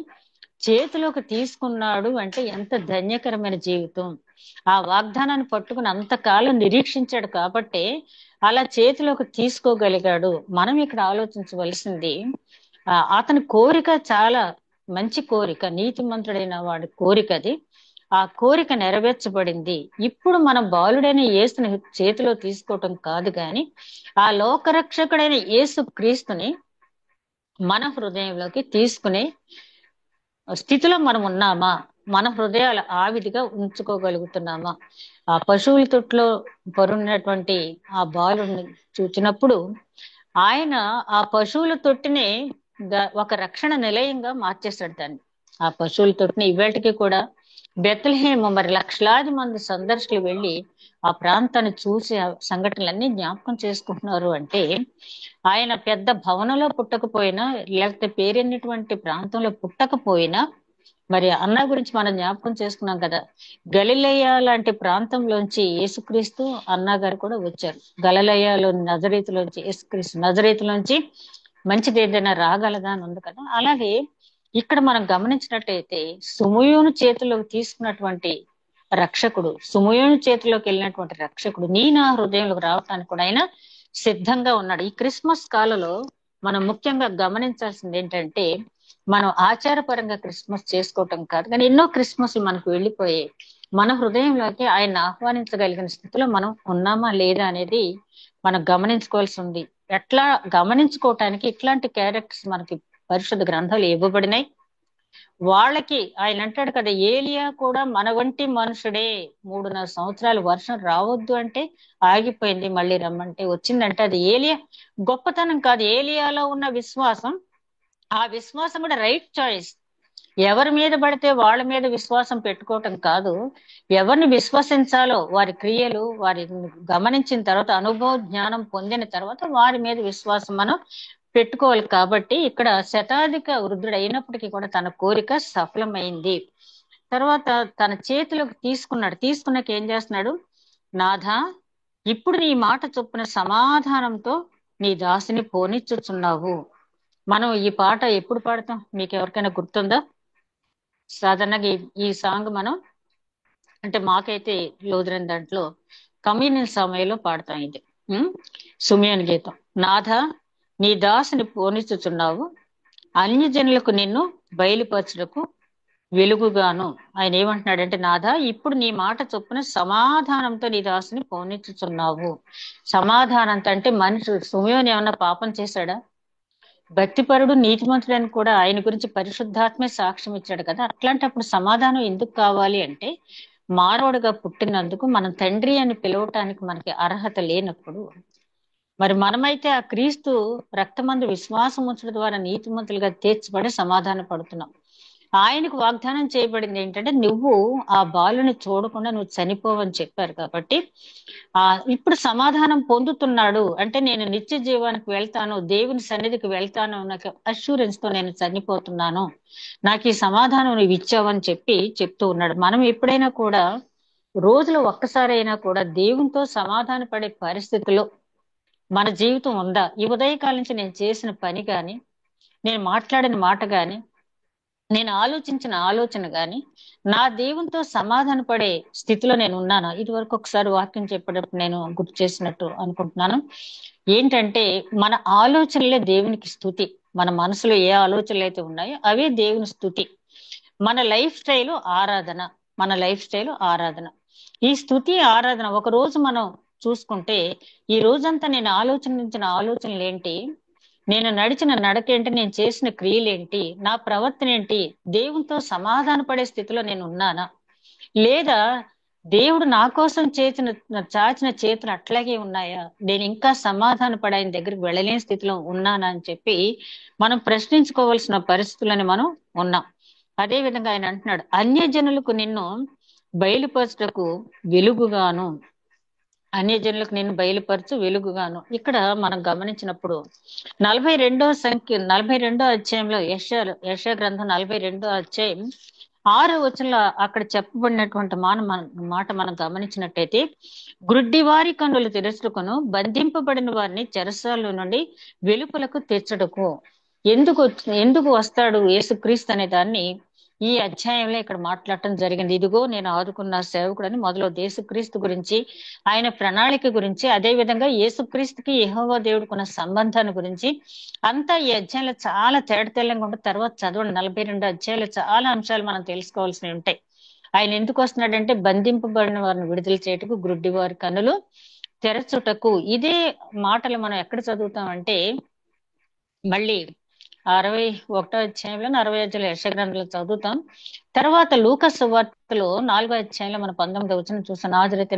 చేతిలోకి తీసుకున్నాడు అంటే ఎంత ధన్యకరమైన జీవితం. ఆ వాగ్దానాన్ని పట్టుకుని అంతకాలం నిరీక్షించాడు కాబట్టి అలా చేతిలోకి తీసుకోగలిగాడు. మనం ఇక్కడ ఆలోచించవలసింది అతని కోరిక చాలా మంచి కోరిక, నీతిమంతుడైన వాడి కోరిక అది. ఆ కోరిక నెరవేర్చబడింది. ఇప్పుడు మనం బాలుడైన యేసుని చేతిలో తీసుకోవటం కాదు, కానీ ఆ లోకరక్షకుడైన యేసు క్రీస్తుని మన హృదయంలోకి తీసుకునే స్థితిలో మనం ఉన్నామా? మన హృదయాలు ఆ విధిగా ఉంచుకోగలుగుతున్నామా? ఆ పశువుల తొట్టులో పరున్నటువంటి ఆ బాలుడిని చూచినప్పుడు ఆయన ఆ పశువుల తొట్టిని ఒక రక్షణ నిలయంగా మార్చేశాడు దాన్ని. ఆ పశువుల తొట్టిని ఇవాటికి కూడా బెత్లెహేము మరి లక్షలాది మంది సందర్శకులు వెళ్ళి ఆ ప్రాంతాన్ని చూసి ఆ సంఘటనలన్నీ జ్ఞాపకం చేసుకుంటున్నారు. అంటే ఆయన పెద్ద భవనంలో పుట్టకపోయినా, లేకపోతే పేరెన్నిటువంటి ప్రాంతంలో పుట్టకపోయినా, మరి అన్న గురించి మనం జ్ఞాపకం చేసుకున్నాం కదా, గలిలయ లాంటి ప్రాంతంలోంచి యేసుక్రీస్తు అన్న గారు కూడా వచ్చారు. గలిలయలో నజరేతులోంచి యేసుక్రీస్తు నజరేతులోంచి మంచిది ఏదైనా రాగలదా అని ఉంది కదా. అలాగే ఇక్కడ మనం గమనించినట్టయితే సుమయోను చేతిలోకి తీసుకున్నటువంటి రక్షకుడు, సుమయోను చేతిలోకి వెళ్ళినటువంటి రక్షకుడు నీ నా హృదయంలోకి రావటానికి కూడా ఆయన సిద్ధంగా ఉన్నాడు. ఈ క్రిస్మస్ కాలంలో మనం ముఖ్యంగా గమనించాల్సింది ఏంటంటే, మనం ఆచారపరంగా క్రిస్మస్ చేసుకోవటం కాదు, కానీ ఎన్నో క్రిస్మస్ మనకు వెళ్ళిపోయాయి. మన హృదయంలోకి ఆయన ఆహ్వానించగలిగిన స్థితిలో మనం ఉన్నామా లేదా అనేది మనం గమనించుకోవాల్సి ఉంది. ఎట్లా గమనించుకోవటానికి ఇట్లాంటి క్యారెక్టర్స్ మనకి పరిశుద్ధ గ్రంథాలు ఇవ్వబడినాయి. వాళ్ళకి ఆయన అంటాడు కదా, ఏలియా కూడా మన వంటి మనుషుడే, 3.5 సంవత్సరాలు వర్షం రావద్దు అంటే ఆగిపోయింది, మళ్ళీ రమ్మంటే వచ్చిందంటే అది ఏలియా గొప్పతనం కాదు, ఏలియాలో ఉన్న విశ్వాసం. ఆ విశ్వాసం కూడా రైట్ చాయిస్. ఎవరి మీద పడితే వాళ్ళ మీద విశ్వాసం పెట్టుకోవటం కాదు, ఎవరిని విశ్వసించాలో వారి క్రియలు వారి గమనించిన తర్వాత, అనుభవ జ్ఞానం పొందిన తర్వాత వారి మీద విశ్వాసం మనం పెట్టుకోవాలి. కాబట్టి ఇక్కడ శతాధిక వృద్ధుడు అయినప్పటికీ కూడా తన కోరిక సఫలమైంది. తర్వాత తన చేతిలోకి తీసుకున్నాడు. తీసుకున్నాక ఏం చేస్తున్నాడు, నాథా ఇప్పుడు నీ మాట చొప్పున సమాధానంతో నీ దాసిని పోనిచ్చుచున్నావు. మనం ఈ పాట ఎప్పుడు పాడతాం, మీకు ఎవరికైనా గుర్తుందా? సాధారణంగా ఈ సాంగ్ మనం అంటే మాకైతే లోదరన్ దాంట్లో కమ్యూనియన్ సమయంలో పాడతాం. ఇది సుమయోను గీతం. నాథ నీ దాసుని పోనిచ్చుచున్నావు, అన్యజనులకు నిన్ను బయలుపరచుటకు వెలుగుగాను. ఆయన ఏమంటున్నాడంటే, నాథ ఇప్పుడు నీ మాట చొప్పున సమాధానంతో నీ దాసుని పోనిచ్చుచున్నావు. సమాధానంతో అంటే మనిషి సుమయోను ఏమన్నా పాపం చేశాడా? భక్తిపరుడు నీతిమంతుడని కూడా ఆయన గురించి పరిశుద్ధాత్మే సాక్ష్యం ఇచ్చాడు కదా. అట్లాంటప్పుడు సమాధానం ఎందుకు కావాలి అంటే, మానవుడిగా పుట్టినందుకు మనం తండ్రి అని పిలవటానికి మనకి అర్హత లేనప్పుడు, మరి మనమైతే ఆ క్రీస్తు రక్తమందు విశ్వాసం ఉంచడం ద్వారా నీతిమంతులుగా తీర్చబడి సమాధాన పడుతున్నాం. ఆయనకు వాగ్దానం చేయబడింది ఏంటంటే, నువ్వు ఆ బాలుని చూడకుండా నువ్వు చనిపోవని చెప్పారు. కాబట్టి ఇప్పుడు సమాధానం పొందుతున్నాడు అంటే, నేను నిత్య జీవానికి వెళ్తాను, దేవుని సన్నిధికి వెళ్తాను, నాకు అష్యూరెన్స్ తో నేను చనిపోతున్నాను, నాకు ఈ సమాధానం నువ్వు ఇచ్చావని చెప్తూ ఉన్నాడు. మనం ఎప్పుడైనా కూడా రోజులో ఒక్కసారైనా కూడా దేవునితో సమాధాన పడే పరిస్థితిలో మన జీవితం ఉందా? ఈ ఉదయకాలం నుంచి నేను చేసిన పని కానీ, నేను మాట్లాడిన మాట కానీ, నేను ఆలోచించిన ఆలోచన గాని నా దేవునితో సమాధాన పడే స్థితిలో నేను ఉన్నాను. ఇది వరకు ఒకసారి వాక్యం చెప్పేటప్పుడు నేను గుర్తు చేసినట్టు అనుకుంటున్నాను. ఏంటంటే, మన ఆలోచనలే దేవునికి స్తుతి. మన మనసులో ఏ ఆలోచనలు అయితే ఉన్నాయో అవే దేవుని స్తుతి. మన లైఫ్ స్టైల్ ఆరాధన, మన లైఫ్ స్టైల్ ఆరాధన. ఈ స్తుతి ఆరాధన ఒక రోజు మనం చూసుకుంటే, ఈ రోజంతా నేను ఆలోచించిన ఆలోచనలు ఏంటి, నేను నడిచిన నడకేంటి, నేను చేసిన క్రియలేంటి, నా ప్రవర్తన ఏంటి, దేవునితో సమాధాన పడే స్థితిలో నేను ఉన్నానా, లేదా దేవుడు నా కోసం చాచిన చేతులు అట్లాగే ఉన్నాయా, నేను ఇంకా సమాధాన పడి ఆయన దగ్గరికి వెళ్ళలేని స్థితిలో ఉన్నానా అని చెప్పి మనం ప్రశ్నించుకోవాల్సిన పరిస్థితులని మనం ఉన్నాం. అదే విధంగా ఆయన అంటున్నాడు, అన్యజనులకు నిన్ను బయలుపరచుటకు వెలుగుగాను, అన్యజనులకు నేను బయలుపరచు వెలుగుగాను. ఇక్కడ మనం గమనించినప్పుడు 42వ అధ్యాయంలో యెషయా గ్రంథం 42వ అధ్యాయం 6వ వచనంలో అక్కడ చెప్పబడినటువంటి మాట మనం గమనించినట్టయితే, గ్రుడ్డివారి కన్నులు తెరుచుటకును బంధింపబడిన వారిని చెరసాల నుండి వెలుపలకు తెచ్చుటకు ఎందుకు వస్తాడు యేసుక్రీస్తు అనే దాన్ని ఈ అధ్యాయంలో ఇక్కడ మాట్లాడటం జరిగింది. ఇదిగో నేను ఆదుకున్న సేవకుడు అని మొదలు యేసుక్రీస్తు గురించి, ఆయన ప్రణాళిక గురించి, అదే విధంగా యేసుక్రీస్తుకి యెహోవా దేవుడికున్న సంబంధాన్ని గురించి అంతా ఈ అధ్యాయంలో చాలా తేటతెల్లంగా ఉంటుంది. తర్వాత చదవండి, 42 అధ్యాయాలు చాలా అంశాలు మనం తెలుసుకోవాల్సినవి ఉంటాయి. ఆయన ఎందుకు వస్తున్నాడంటే, బంధింపబడిన వారిని విడుదల చేయటకు, గ్రుడ్డి వారి కన్నులు తెరచుటకు. ఇదే మాటలు మనం ఎక్కడ చదువుతామంటే, మళ్ళీ 61వ అధ్యాయంలో 40వ అధ్యాయంలో యెషయా గ్రంథంలో చదువుతాం. తర్వాత లూకా సువార్తలో 4వ అధ్యాయంలో మన 19వ వచనం చూస్తాం. నాజరేతు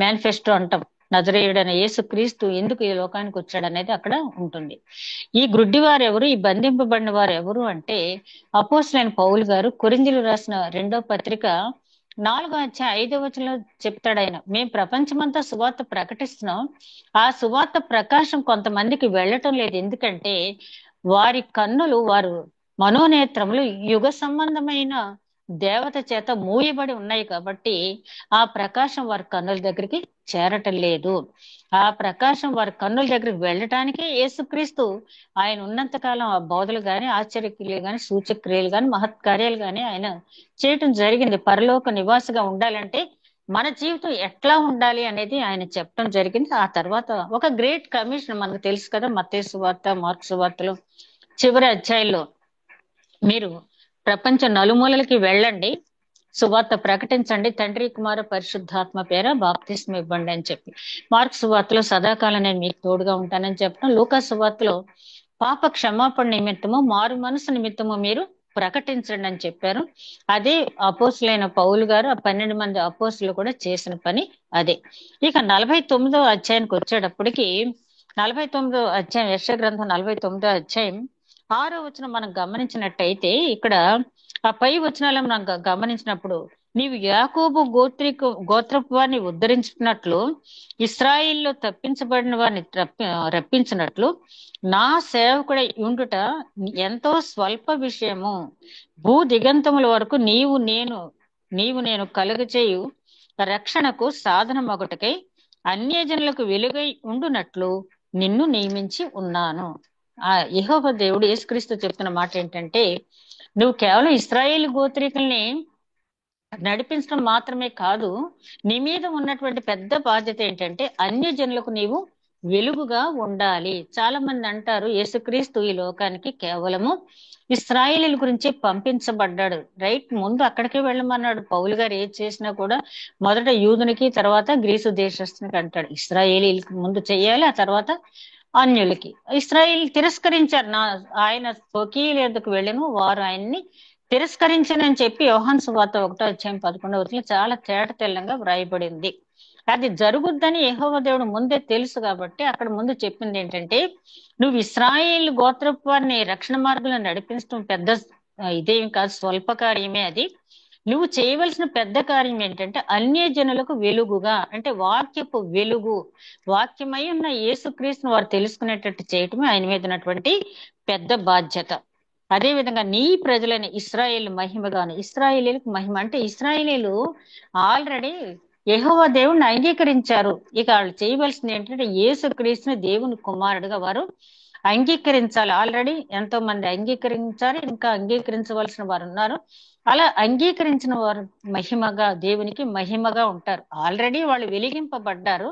మేనిఫెస్టో అంటాం. నజరేయుడైన యేసు క్రీస్తు ఎందుకు ఈ లోకానికి వచ్చాడు అనేది అక్కడ ఉంటుంది. ఈ గ్రుడ్డి వారు ఎవరు, ఈ బంధింపబడిన వారు ఎవరు అంటే, అపోస్తలుడైన పౌలు గారు కొరింథీయులకు రాసిన 2వ పత్రిక 4వ అధ్యాయం 5వ వచనంలో చెప్తాడు ఆయన, మేము ప్రపంచమంతా సువార్త ప్రకటిస్తున్నాం, ఆ సువార్త ప్రకాశం కొంతమందికి వెళ్ళటం లేదు. ఎందుకంటే వారి కన్నులు, వారు మనోనేత్రములు యుగ సంబంధమైన దేవత చేత మూయబడి ఉన్నాయి కాబట్టి ఆ ప్రకాశం వారి కన్నుల దగ్గరికి చేరటం లేదు. ఆ ప్రకాశం వారి కన్నుల దగ్గరికి వెళ్ళటానికే యేసుక్రీస్తు ఆయన ఉన్నంత కాలం ఆ బోధలు గాని, ఆశ్చర్యక్రియలు గాని, సూచక్రియలు గాని, మహత్కార్యాలు గాని ఆయన చేయటం జరిగింది. పరలోక నివాసిగా ఉండాలంటే మన జీవితం ఎట్లా ఉండాలి అనేది ఆయన చెప్పడం జరిగింది. ఆ తర్వాత ఒక గ్రేట్ కమిషన్ మనకు తెలుసు కదా, మత్తయి సువార్త, మార్కు సువార్తలో చివరి అధ్యాయంలో మీరు ప్రపంచ నలుమూలలకి వెళ్ళండి, సువార్త ప్రకటించండి, తండ్రి కుమార పరిశుద్ధాత్మ పేర బాప్తిస్మ ఇవ్వండి అని చెప్పి. మార్క్ సువార్తలో సదాకాలం నేను మీకు తోడుగా ఉంటానని చెప్పడం, లూకా సువార్తలో పాప క్షమాపణ నిమిత్తము మారు మనసు నిమిత్తము మీరు ప్రకటించండి అని చెప్పారు. అదే అపోస్తులైన పౌలు గారు, ఆ 12 మంది అపోస్తులు కూడా చేసిన పని అదే. ఇక 49వ అధ్యాయానికి వచ్చేటప్పటికి 49వ అధ్యాయం, యెషయా గ్రంథం 49వ అధ్యాయం 6వ వచనం మనం గమనించినట్టయితే, ఇక్కడ ఆ పై వచనాలను మనం గమనించినప్పుడు, నీవు యాకోబు గోత్రపు వారిని ఉద్ధరించినట్లు, ఇశ్రాయేలులో తప్పించబడిన వారిని రప్పించినట్లు, నా సేవకుడై ఉండుట ఎంతో స్వల్ప విషయము. భూ దిగంతముల వరకు నీవు నేను కలుగచేయు రక్షణకు సాధనమొకటికై అన్యజనులకు వెలుగై ఉండునట్లు నిన్ను నియమించి ఉన్నాను. ఆ యెహోవా దేవుడు యేసుక్రీస్తు చెప్తున్న మాట ఏంటంటే, నువ్వు కేవలం ఇశ్రాయేలు గోత్రికుల్ని నడిపించడం మాత్రమే కాదు, నీ మీద ఉన్నటువంటి పెద్ద బాధ్యత ఏంటంటే అన్యజనులకు నీవు వెలుగుగా ఉండాలి. చాలా మంది అంటారు యేసుక్రీస్తు ఈ లోకానికి కేవలము ఇశ్రాయేలీల గురించి పంపించబడ్డాడు. రైట్, ముందు అక్కడికే వెళ్ళమన్నాడు. పౌలు గారు ఏది చేసినా కూడా మొదట యూదునికి, తర్వాత గ్రీసు దేశస్తునికి అంటాడు. ఇశ్రాయేలీలకు ముందు చెయ్యాలి, ఆ తర్వాత అన్యులకి. ఇశ్రాయేల్ తిరస్కరించారు. ఆయన స్వకీయుల యొద్దకు వెళ్ళను, వారు ఆయన్ని తిరస్కరించనని చెప్పి యోహాను సువార్త 1వ అధ్యాయం 11వ వచనంలో చాలా తేట తెల్లంగా వ్రాయబడింది. అది జరుగుద్దని యెహోవా దేవుడు ముందే తెలుసు కాబట్టి అక్కడ ముందు చెప్పింది ఏంటంటే, నువ్వు ఇశ్రాయేల్ గోత్రపు వారిని రక్షణ మార్గంలో నడిపించడం పెద్ద ఇదేం కాదు, స్వల్ప కార్యమే. అది నువ్వు చేయవలసిన పెద్ద కార్యం ఏంటంటే అన్యజనులకు వెలుగుగా, అంటే వాక్యపు వెలుగు, వాక్యమై ఉన్న యేసుక్రీస్తుని వారు తెలుసుకునేటట్టు చేయటమే ఆయన మీద ఉన్నటువంటి పెద్ద బాధ్యత. అదే విధంగా నీ ప్రజలైన ఇశ్రాయేల్ మహిమగాను, ఇశ్రాయేలీలకు మహిమ అంటే ఇశ్రాయేలీలు ఆల్రెడీ యెహోవా దేవుణ్ణి అంగీకరించారు. ఇక వాళ్ళు చేయవలసింది ఏంటంటే యేసుక్రీస్తుని దేవుని కుమారుడుగా వారు అంగీకరించాలి. ఆల్రెడీ ఎంతో మంది అంగీకరించారు, ఇంకా అంగీకరించవలసిన వారు ఉన్నారు. అలా అంగీకరించిన వారు మహిమగా, దేవునికి మహిమగా ఉంటారు. ఆల్రెడీ వాళ్ళు వెలిగింపబడ్డారు.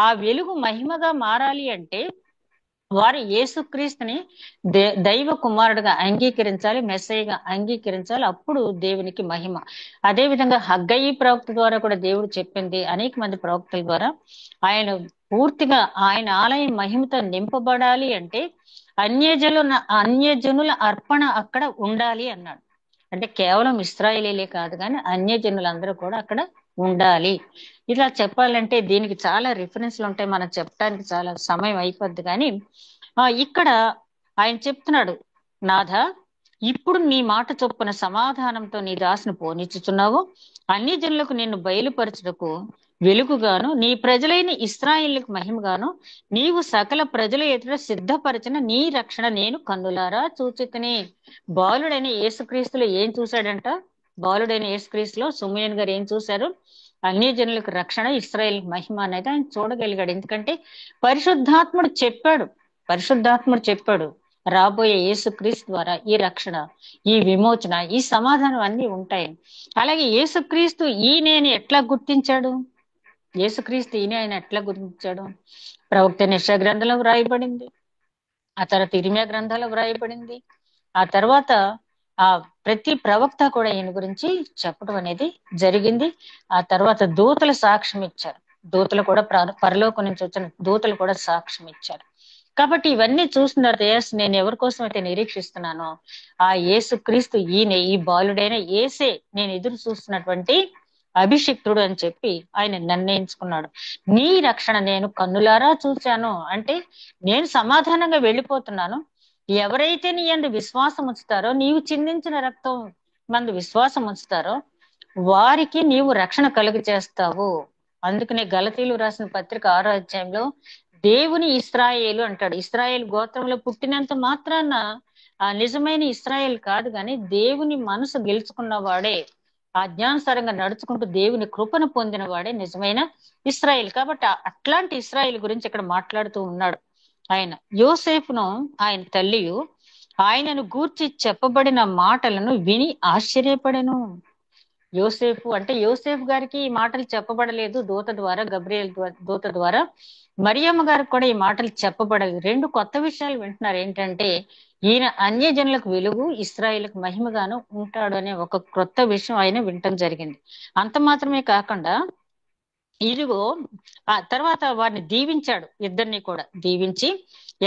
ఆ వెలుగు మహిమగా మారాలి అంటే వారు యేసుక్రీస్తుని దైవ కుమారుడుగా అంగీకరించాలి, మెస్సయ్యగా అంగీకరించాలి. అప్పుడు దేవునికి మహిమ. అదే విధంగా హగ్గయి ప్రవక్త ద్వారా కూడా దేవుడు చెప్పింది, అనేక మంది ప్రవక్తల ద్వారా, ఆయన పూర్తిగా ఆయన ఆలయం మహిమతో నింపబడాలి అంటే అన్యజనుల అర్పణ అక్కడ ఉండాలి అన్నాడు. అంటే కేవలం ఇశ్రాయేలీలే కాదు కానీ అన్యజనులందరూ కూడా అక్కడ ఉండాలి. ఇలా చెప్పాలంటే దీనికి చాలా రిఫరెన్స్లు ఉంటాయి, మనం చెప్పడానికి చాలా సమయం అయిపోద్ది. కానీ ఇక్కడ ఆయన చెప్తున్నాడు, నాథ, ఇప్పుడు నీ మాట చొప్పున సమాధానంతో నీ దాసును పోనిచ్చుచున్నావు. అన్ని జనులకు నిన్ను బయలుపరచుటకు వెలుగుగాను, నీ ప్రజలైన ఇశ్రాయేలుకు మహిమగాను, నీవు సకల ప్రజల ఎదుట సిద్ధపరిచిన నీ రక్షణ నేను కన్నులారా చూచితిని. బాలుడైన యేసుక్రీస్తులో ఏం చూశాడంట? బాలుడైన యేసుక్రీస్తులో సుమయన్ గారు ఏం చూశారు? అన్ని జనులకు రక్షణ, ఇశ్రాయేల్ మహిమ అనేది ఆయన చూడగలిగాడు. ఎందుకంటే పరిశుద్ధాత్ముడు చెప్పాడు రాబోయే యేసుక్రీస్తు ద్వారా ఈ రక్షణ, ఈ విమోచన, ఈ సమాధానం అన్ని ఉంటాయి. అలాగే యేసుక్రీస్తు ఈయన ఎట్లా గుర్తించాడు? యేసుక్రీస్తు ఆయన ఎట్లా గుర్తించాడు? ప్రవక్త యెషయా గ్రంథంలో వ్రాయబడింది, ఆ తర్వాత ఇర్మీయా గ్రంథాల్లో వ్రాయబడింది. ఆ తర్వాత ప్రతి ప్రవక్త కూడా ఈయన గురించి చెప్పడం అనేది జరిగింది. ఆ తర్వాత దూతలు సాక్ష్యం ఇచ్చారు. దూతలు కూడా పరలోకం నుంచి వచ్చిన దూతలు కూడా సాక్ష్యం ఇచ్చారు. కాబట్టి ఇవన్నీ చూసిన తర్వాత నేను ఎవరి కోసం అయితే నిరీక్షిస్తున్నానో ఆ యేసుక్రీస్తు ఈయన, ఈ బాలుడైన యేసే నేను ఎదురు చూస్తున్నటువంటి అభిషిక్తుడు అని చెప్పి ఆయన నిర్ణయించుకున్నాడు. నీ రక్షణ నేను కన్నులారా చూశాను అంటే నేను సమాధానంగా వెళ్ళిపోతున్నాను. ఎవరైతే నీ యందు విశ్వాసం ఉంచుతారో, నీవు చిందించిన రక్తం మందు విశ్వాసం ఉంచుతారో వారికి నీవు రక్షణ కలుగు చేస్తావు. అందుకనే గలతీలు రాసిన పత్రిక 6వ అధ్యాయంలో దేవుని ఇశ్రాయేలు అంటాడు. ఇశ్రాయేల్ గోత్రంలో పుట్టినంత మాత్రాన నిజమైన ఇశ్రాయేల్ కాదు, కానీ దేవుని మనసు గెలుచుకున్న వాడే, ఆజ్ఞానుసారంగా నడుచుకుంటూ దేవుని కృపను పొందిన వాడే నిజమైన ఇశ్రాయేల్. కాబట్టి అట్లాంటి ఇశ్రాయేల్ గురించి ఇక్కడ మాట్లాడుతూ ఉన్నాడు ఆయన. యోసేపును ఆయన తల్లియు ఆయనను గూర్చి చెప్పబడిన మాటలను విని ఆశ్చర్యపడెను. యోసేపు అంటే యోసేపు గారికి ఈ మాటలు చెప్పబడలేదు దూత ద్వారా, గబ్రియేల్ దూత ద్వారా. మరియమ్మ గారికి కూడా ఈ మాటలు చెప్పబడలేదు. రెండు కొత్త విషయాలు వింటున్నారు. ఏంటంటే ఈయన అన్యజనులకు వెలుగు, ఇశ్రాయేలుకు మహిమగాను ఉంటాడు అనే ఒక క్రొత్త విషయం ఆయన వినటం జరిగింది. అంత మాత్రమే కాకుండా ఇదిగో ఆ తర్వాత వారిని దీవించాడు, ఇద్దరిని కూడా దీవించి,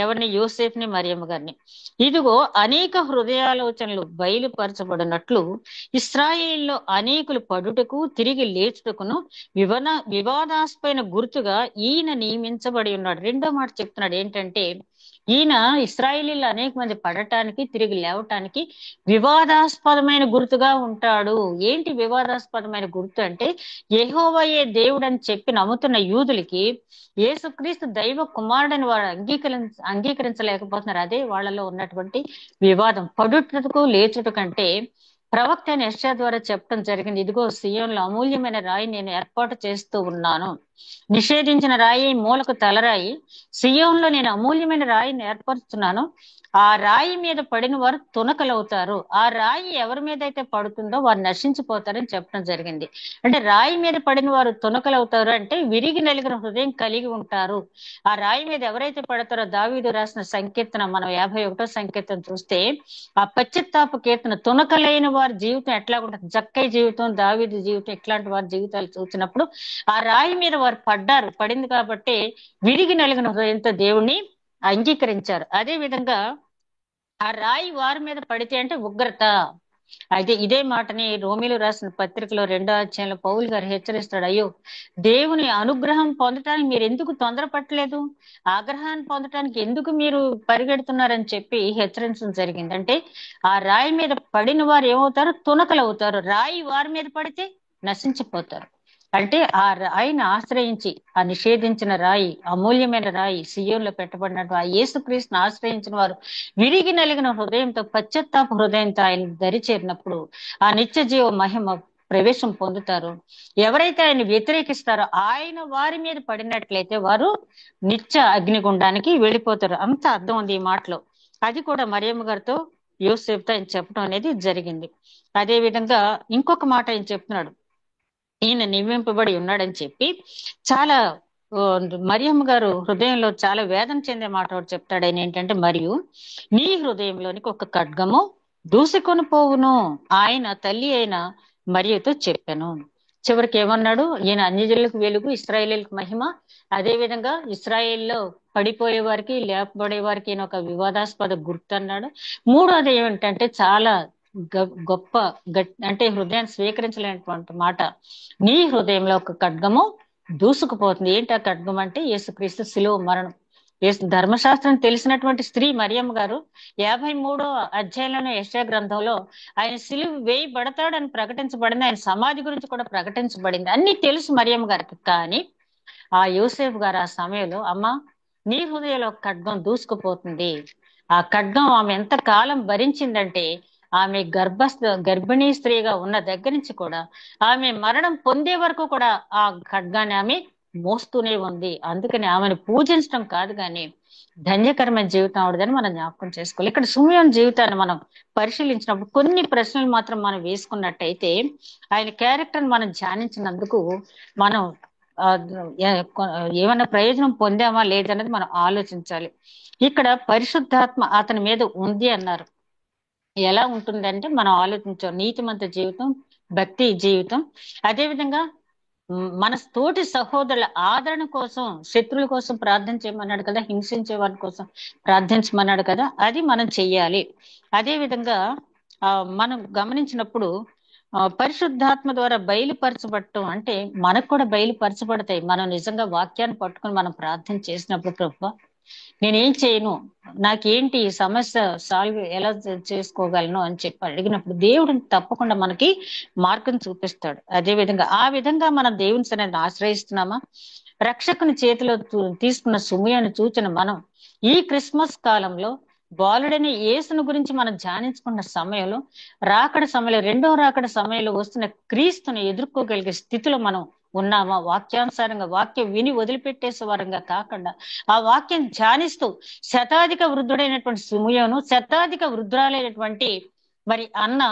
ఎవరిని? యోసేపుని, మరియమ్మ గారిని. ఇదిగో అనేక హృదయాలోచనలు బయలుపరచబడినట్లు ఇశ్రాయేల్లో అనేకులు పడుటకు తిరిగి లేచుటకును వివాదాస్పైన గుర్తుగా ఈయన నియమించబడి ఉన్నాడు. రెండో మాట చెప్తున్నాడు ఏంటంటే ఈయన ఇశ్రాయేలీలు అనేక మంది పడటానికి తిరిగి లేవటానికి వివాదాస్పదమైన గుర్తుగా ఉంటాడు. ఏంటి వివాదాస్పదమైన గుర్తు అంటే యెహోవాయే దేవుడు అని చెప్పి నమ్ముతున్న యూదులకి యేసుక్రీస్తు దైవ కుమారుడని వారు అంగీకరించలేకపోతున్నారు. అదే వాళ్ళలో ఉన్నటువంటి వివాదం. పడుటకు లేచుట కంటే ప్రవక్త అయిన యెషయా ద్వారా చెప్పడం జరిగింది, ఇదిగో సియోనులో అమూల్యమైన రాయి నేను ఏర్పాటు చేస్తూ ఉన్నాను, నిషేధించిన రాయి మూలకు తలరాయి, సియోనులో నేను అమూల్యమైన రాయిని ఏర్పరుస్తున్నాను, ఆ రాయి మీద పడిన వారు తునకలవుతారు, ఆ రాయి ఎవరి మీద అయితే పడుతుందో వారు నశించిపోతారని చెప్పడం జరిగింది. అంటే రాయి మీద పడిన వారు తునకలవుతారు అంటే విరిగి నలిగిన హృదయం కలిగి ఉంటారు. ఆ రాయి మీద ఎవరైతే పడతారో, దావీదు రాసిన సంకీర్తన మనం 51వ సంకీర్తన చూస్తే ఆ పశ్చాత్తాప కీర్తన, తునకలైన వారి జీవితం ఎట్లా ఉంటుంది, జక్కై జీవితం, దావీదు జీవితం, ఇట్లాంటి వారి జీవితాలు చూసినప్పుడు ఆ రాయి మీద వారు పడింది కాబట్టి విరిగి నలిగిన హృదయంతో దేవుణ్ణి అంగీకరించారు. అదే విధంగా ఆ రాయి వారి మీద పడితే అంటే ఉగ్రత. అయితే ఇదే మాటని రోమిలు రాసిన పత్రికలో 2వ అధ్యాయంలో పౌలు గారు హెచ్చరిస్తాడు, అయ్యో దేవుని అనుగ్రహం పొందటానికి మీరు ఎందుకు తొందరపట్టలేదు, ఆగ్రహాన్ని పొందటానికి ఎందుకు మీరు పరిగెడుతున్నారని చెప్పి హెచ్చరించడం జరిగింది. అంటే ఆ రాయి మీద పడిన వారు ఏమవుతారు? తునకలు అవుతారు. రాయి వారి మీద పడితే నశించిపోతారు. అంటే ఆ రాయిని ఆశ్రయించి, ఆ నిషేధించిన రాయి, అమూల్యమైన రాయి, సియోన్లో పెట్టబడినట్టు ఆ యేసుక్రీస్తుని ఆశ్రయించిన వారు విరిగి నలిగిన హృదయంతో, పశ్చాత్తాప హృదయంతో ఆయన దరి చేరినప్పుడు ఆ నిత్య జీవ మహిమ ప్రవేశం పొందుతారు. ఎవరైతే ఆయన వ్యతిరేకిస్తారో ఆయన వారి మీద పడినట్లయితే వారు నిత్య అగ్నిగుండానికి వెళ్ళిపోతారు. అంత అర్థం ఉంది ఈ మాటలో. అది కూడా మరియమ్మ గారితో యోసేపుతో ఆయన చెప్పడం అనేది జరిగింది. అదే విధంగా ఇంకొక మాట ఆయన చెప్తున్నాడు, ఈయన నియమింపబడి ఉన్నాడని చెప్పి చాలా మరియమ్మ గారు హృదయంలో చాలా వేదన చెందే మాట ఒకటి చెప్తాడు ఆయన. ఏంటంటే, మరియు నీ హృదయంలోనికి ఒక ఖడ్గము దూసుకొని పోవును ఆయన తల్లి అయిన మరియతో చెప్పాను. చివరికి ఏమన్నాడు? ఈయన అన్యజనులకు వెలుగు, ఇశ్రాయేలీలకు మహిమ. అదే విధంగా ఇశ్రాయేల్లో పడిపోయే వారికి, లేపబడే వారికి ఈయన ఒక వివాదాస్పద గుర్తు అన్నాడు. మూడోది ఏమిటంటే చాలా గొప్ప అంటే హృదయాన్ని స్వీకరించలేనటువంటి మాట, నీ హృదయంలో ఒక ఖడ్గము దూసుకుపోతుంది. ఏంటి ఆ ఖడ్గం అంటే యేసుక్రీస్తు శిలువ మరణం. ధర్మశాస్త్రం తెలిసినటువంటి స్త్రీ మరియమ్మ గారు 53వ అధ్యాయంలోనే యెషయా గ్రంథంలో ఆయన సిలువ వేయబడతాడని ప్రకటించబడింది, ఆయన సమాధి గురించి కూడా ప్రకటించబడింది, అన్ని తెలుసు మరియమ్మ గారికి. కానీ ఆ యోసేపు గారు ఆ సమయంలో, అమ్మ నీ హృదయంలో ఖడ్గం దూసుకుపోతుంది. ఆ ఖడ్గం ఆమె ఎంత కాలం భరించిందంటే ఆమె గర్భిణీ స్త్రీగా ఉన్న దగ్గర నుంచి కూడా ఆమె మరణం పొందే వరకు కూడా ఆ ఖడ్గాన్ని ఆమె మోస్తూనే ఉంది. అందుకని ఆమెను పూజించడం కాదు కానీ ధన్యకరమైన జీవితం ఆవిడదని మనం జ్ఞాపకం చేసుకోవాలి. ఇక్కడ సుమయోను జీవితాన్ని మనం పరిశీలించినప్పుడు కొన్ని ప్రశ్నలు మాత్రం మనం వేసుకున్నట్టయితే ఆయన క్యారెక్టర్ని మనం ధ్యానించినందుకు మనం ఏమైనా ప్రయోజనం పొందామా లేదన్నది మనం ఆలోచించాలి. ఇక్కడ పరిశుద్ధాత్మ అతని మీద ఉంది అన్నారు. ఎలా ఉంటుందంటే మనం ఆలోచించాం, నీతిమంత జీవితం, భక్తి జీవితం. అదేవిధంగా మన తోటి సహోదరుల ఆదరణ కోసం, శత్రువుల కోసం ప్రార్థన చేయమన్నాడు కదా, హింసించే వారి కోసం ప్రార్థించమన్నాడు కదా, అది మనం చెయ్యాలి. అదే విధంగా మనం గమనించినప్పుడు పరిశుద్ధాత్మ ద్వారా బయలుపరచబడటం అంటే మనకు కూడా బయలుపరచబడతాయి. మనం నిజంగా వాక్యాన్ని పట్టుకుని మనం ప్రార్థన చేసినప్పుడు, ప్రభువా నేనేం చేయను, నాకేంటి ఈ సమస్య సాల్వ్ ఎలా చేసుకోగలను అని చెప్పి అడిగినప్పుడు దేవుడిని తప్పకుండా మనకి మార్గం చూపిస్తాడు. అదే విధంగా ఆ విధంగా మనం దేవుని సన్నిధిని ఆశ్రయిస్తున్నామా? రక్షకుని చేతిలో తీసుకున్న సుమయాన్ని చూచిన మనం ఈ క్రిస్మస్ కాలంలో బాలుడైన యేసును గురించి మనం ధ్యానించుకున్న సమయంలో, రాకడ సమయంలో, రెండో రాకడ సమయంలో వస్తున్న క్రీస్తుని ఎదుర్కోగలిగే స్థితిలో మనం ఉన్నామా? వాక్యానుసారంగా వాక్యం విని వదిలిపెట్టేసే వారంగా కాకుండా ఆ వాక్యం ధ్యానిస్తూ శతాధిక వృద్ధుడైనటువంటి సిమియోను, శతాధిక వృద్ధురాలైనటువంటి మరి అన్న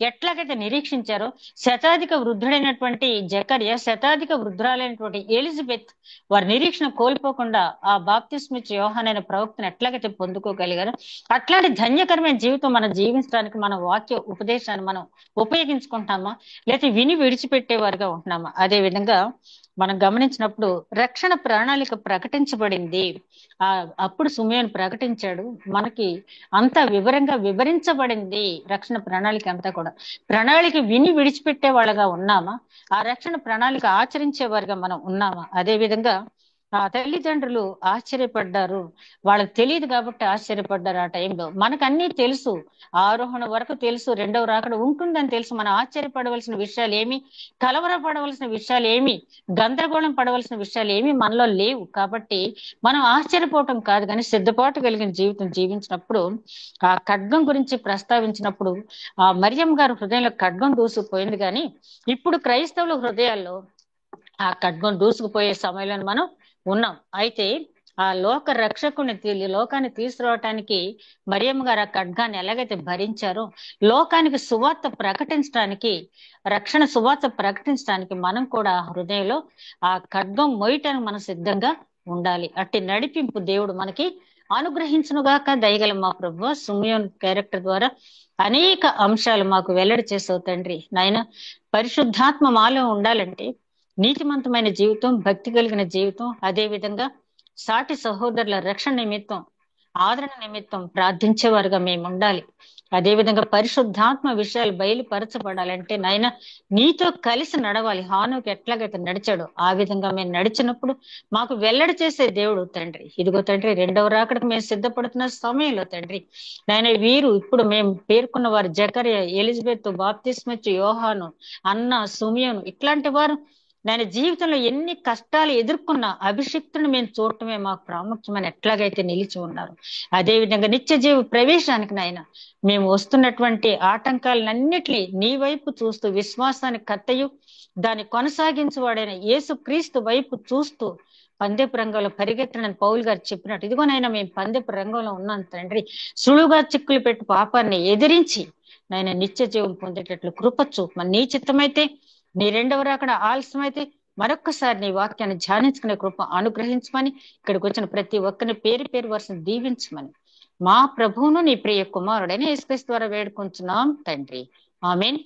ఎట్లాగైతే నిరీక్షించారో, శతాధిక వృద్ధుడైనటువంటి జకర్య, శతాధిక వృద్ధురాలైనటువంటి ఎలిజబెత్ వారి నిరీక్షణ కోల్పోకుండా ఆ బాప్తిస్మిచ్ యోహానైన ప్రవక్తను ఎట్లాగైతే పొందుకోగలిగారో, అట్లాంటి ధన్యకరమైన జీవితం మనం జీవించడానికి మన వాక్య ఉపదేశాన్ని మనం ఉపయోగించుకుంటామా, లేకపోతే విని విడిచిపెట్టేవారుగా ఉంటున్నామా? అదే విధంగా మనం గమనించినప్పుడు రక్షణ ప్రణాళిక ప్రకటించబడింది. అప్పుడు సుమయోను ప్రకటించాడు. మనకి అంతా వివరంగా వివరించబడింది రక్షణ ప్రణాళిక అంతా కూడా. ప్రణాళిక విని విడిచిపెట్టే వాళ్ళగా ఉన్నామా? ఆ రక్షణ ప్రణాళిక ఆచరించేవారుగా మనం ఉన్నామా? అదే విధంగా ఆ తల్లిదండ్రులు ఆశ్చర్యపడ్డారు. వాళ్ళకి తెలియదు కాబట్టి ఆశ్చర్యపడ్డారు. ఆ టైంలో మనకు అన్ని తెలుసు, ఆరోహణ వరకు తెలుసు, రెండవ రాకడ ఉంటుందని తెలుసు. మనం ఆశ్చర్యపడవలసిన విషయాలు ఏమి, కలవరపడవలసిన విషయాలు ఏమి, గందరగోళం పడవలసిన విషయాలు ఏమి మనలో లేవు. కాబట్టి మనం ఆశ్చర్యపోవటం కాదు, కానీ సిద్ధపాటు కలిగిన జీవితం జీవించినప్పుడు ఆ ఖడ్గం గురించి ప్రస్తావించినప్పుడు ఆ మరియమ్మ గారు హృదయంలో ఖడ్గం దూసుకుపోయింది. కానీ ఇప్పుడు క్రైస్తవుల హృదయాల్లో ఆ ఖడ్గం దూసుకుపోయే సమయంలో మనం ఉన్నాం. అయితే ఆ లోక రక్షకుని లోకాన్ని తీసుకురావటానికి మరియమ్మ గారు ఆ ఖడ్గాన్ని ఎలాగైతే భరించారో, లోకానికి సువార్త ప్రకటించడానికి, రక్షణ సువార్త ప్రకటించడానికి మనం కూడా హృదయంలో ఆ ఖడ్గం మోయటానికి మనం సిద్ధంగా ఉండాలి. అట్టి నడిపింపు దేవుడు మనకి అనుగ్రహించునుగాక. దయగల మా ప్రభువా, సుమయోన్ క్యారెక్టర్ ద్వారా అనేక అంశాలు మాకు వెల్లడి చేసావు తండ్రి. నాయన, పరిశుద్ధాత్మ మాలో ఉండాలంటే నీతిమంతమైన జీవితం, భక్తి కలిగిన జీవితం, అదే విధంగా సాటి సహోదరుల రక్షణ నిమిత్తం, ఆదరణ నిమిత్తం ప్రార్థించేవారుగా మేము ఉండాలి. అదే విధంగా పరిశుద్ధాత్మ విషయాలు బయలుపరచబడాలంటే నాయన నీతో కలిసి నడవాలి. హానుకి ఎట్లాగైతే నడిచాడో ఆ విధంగా మేము నడిచినప్పుడు మాకు వెల్లడి చేసే దేవుడు తండ్రి. ఇదిగో తండ్రి, రెండవ రాకడకు మేము సిద్ధపడుతున్న సమయంలో తండ్రి నాయన, వీరు ఇప్పుడు మేము పేర్కొన్న వారు జకర్య, ఎలిజబెత్, బాప్తిస్మిచ్ యోహాను, అన్న, సుమియోను, ఇట్లాంటి వారు నేను జీవితంలో ఎన్ని కష్టాలు ఎదుర్కొన్నా అభిషిక్తుని మేము చూడటమే మాకు ప్రాముఖ్యమని ఎట్లాగైతే నిలిచి ఉన్నారు, అదే విధంగా నిత్య జీవ ప్రవేశానికి నాయన మేము వస్తున్నటువంటి ఆటంకాలన్నిటినీ నీ వైపు చూస్తూ, విశ్వాసానికి కర్తయు దాన్ని కొనసాగించువాడైన యేసు క్రీస్తు వైపు చూస్తూ పందెపు రంగంలో పరిగెత్తనని పౌలు గారు చెప్పినట్టు, ఇదిగోనైనా మేము పందెపు రంగంలో ఉన్నాం తండ్రి. సులువుగా చిక్కులు పెట్టి పాపాన్ని ఎదిరించి నాయన నిత్య జీవం పొందేటట్లు కృప చూపమని, నీ చిత్తమైతే నీ రెండవ రాకడ ఆలస్యమైతే మరొక్కసారి నీ వాక్యాన్ని ధ్యానించుకునే కృప అనుగ్రహించమని, ఇక్కడికి వచ్చిన ప్రతి ఒక్కరిని పేరు పేరు వరుసను దీవించమని మా ప్రభువును నీ ప్రియ కుమారుడైన యేసుక్రీస్తు ద్వారా వేడుకుంటున్నాం తండ్రి. ఆమేన్.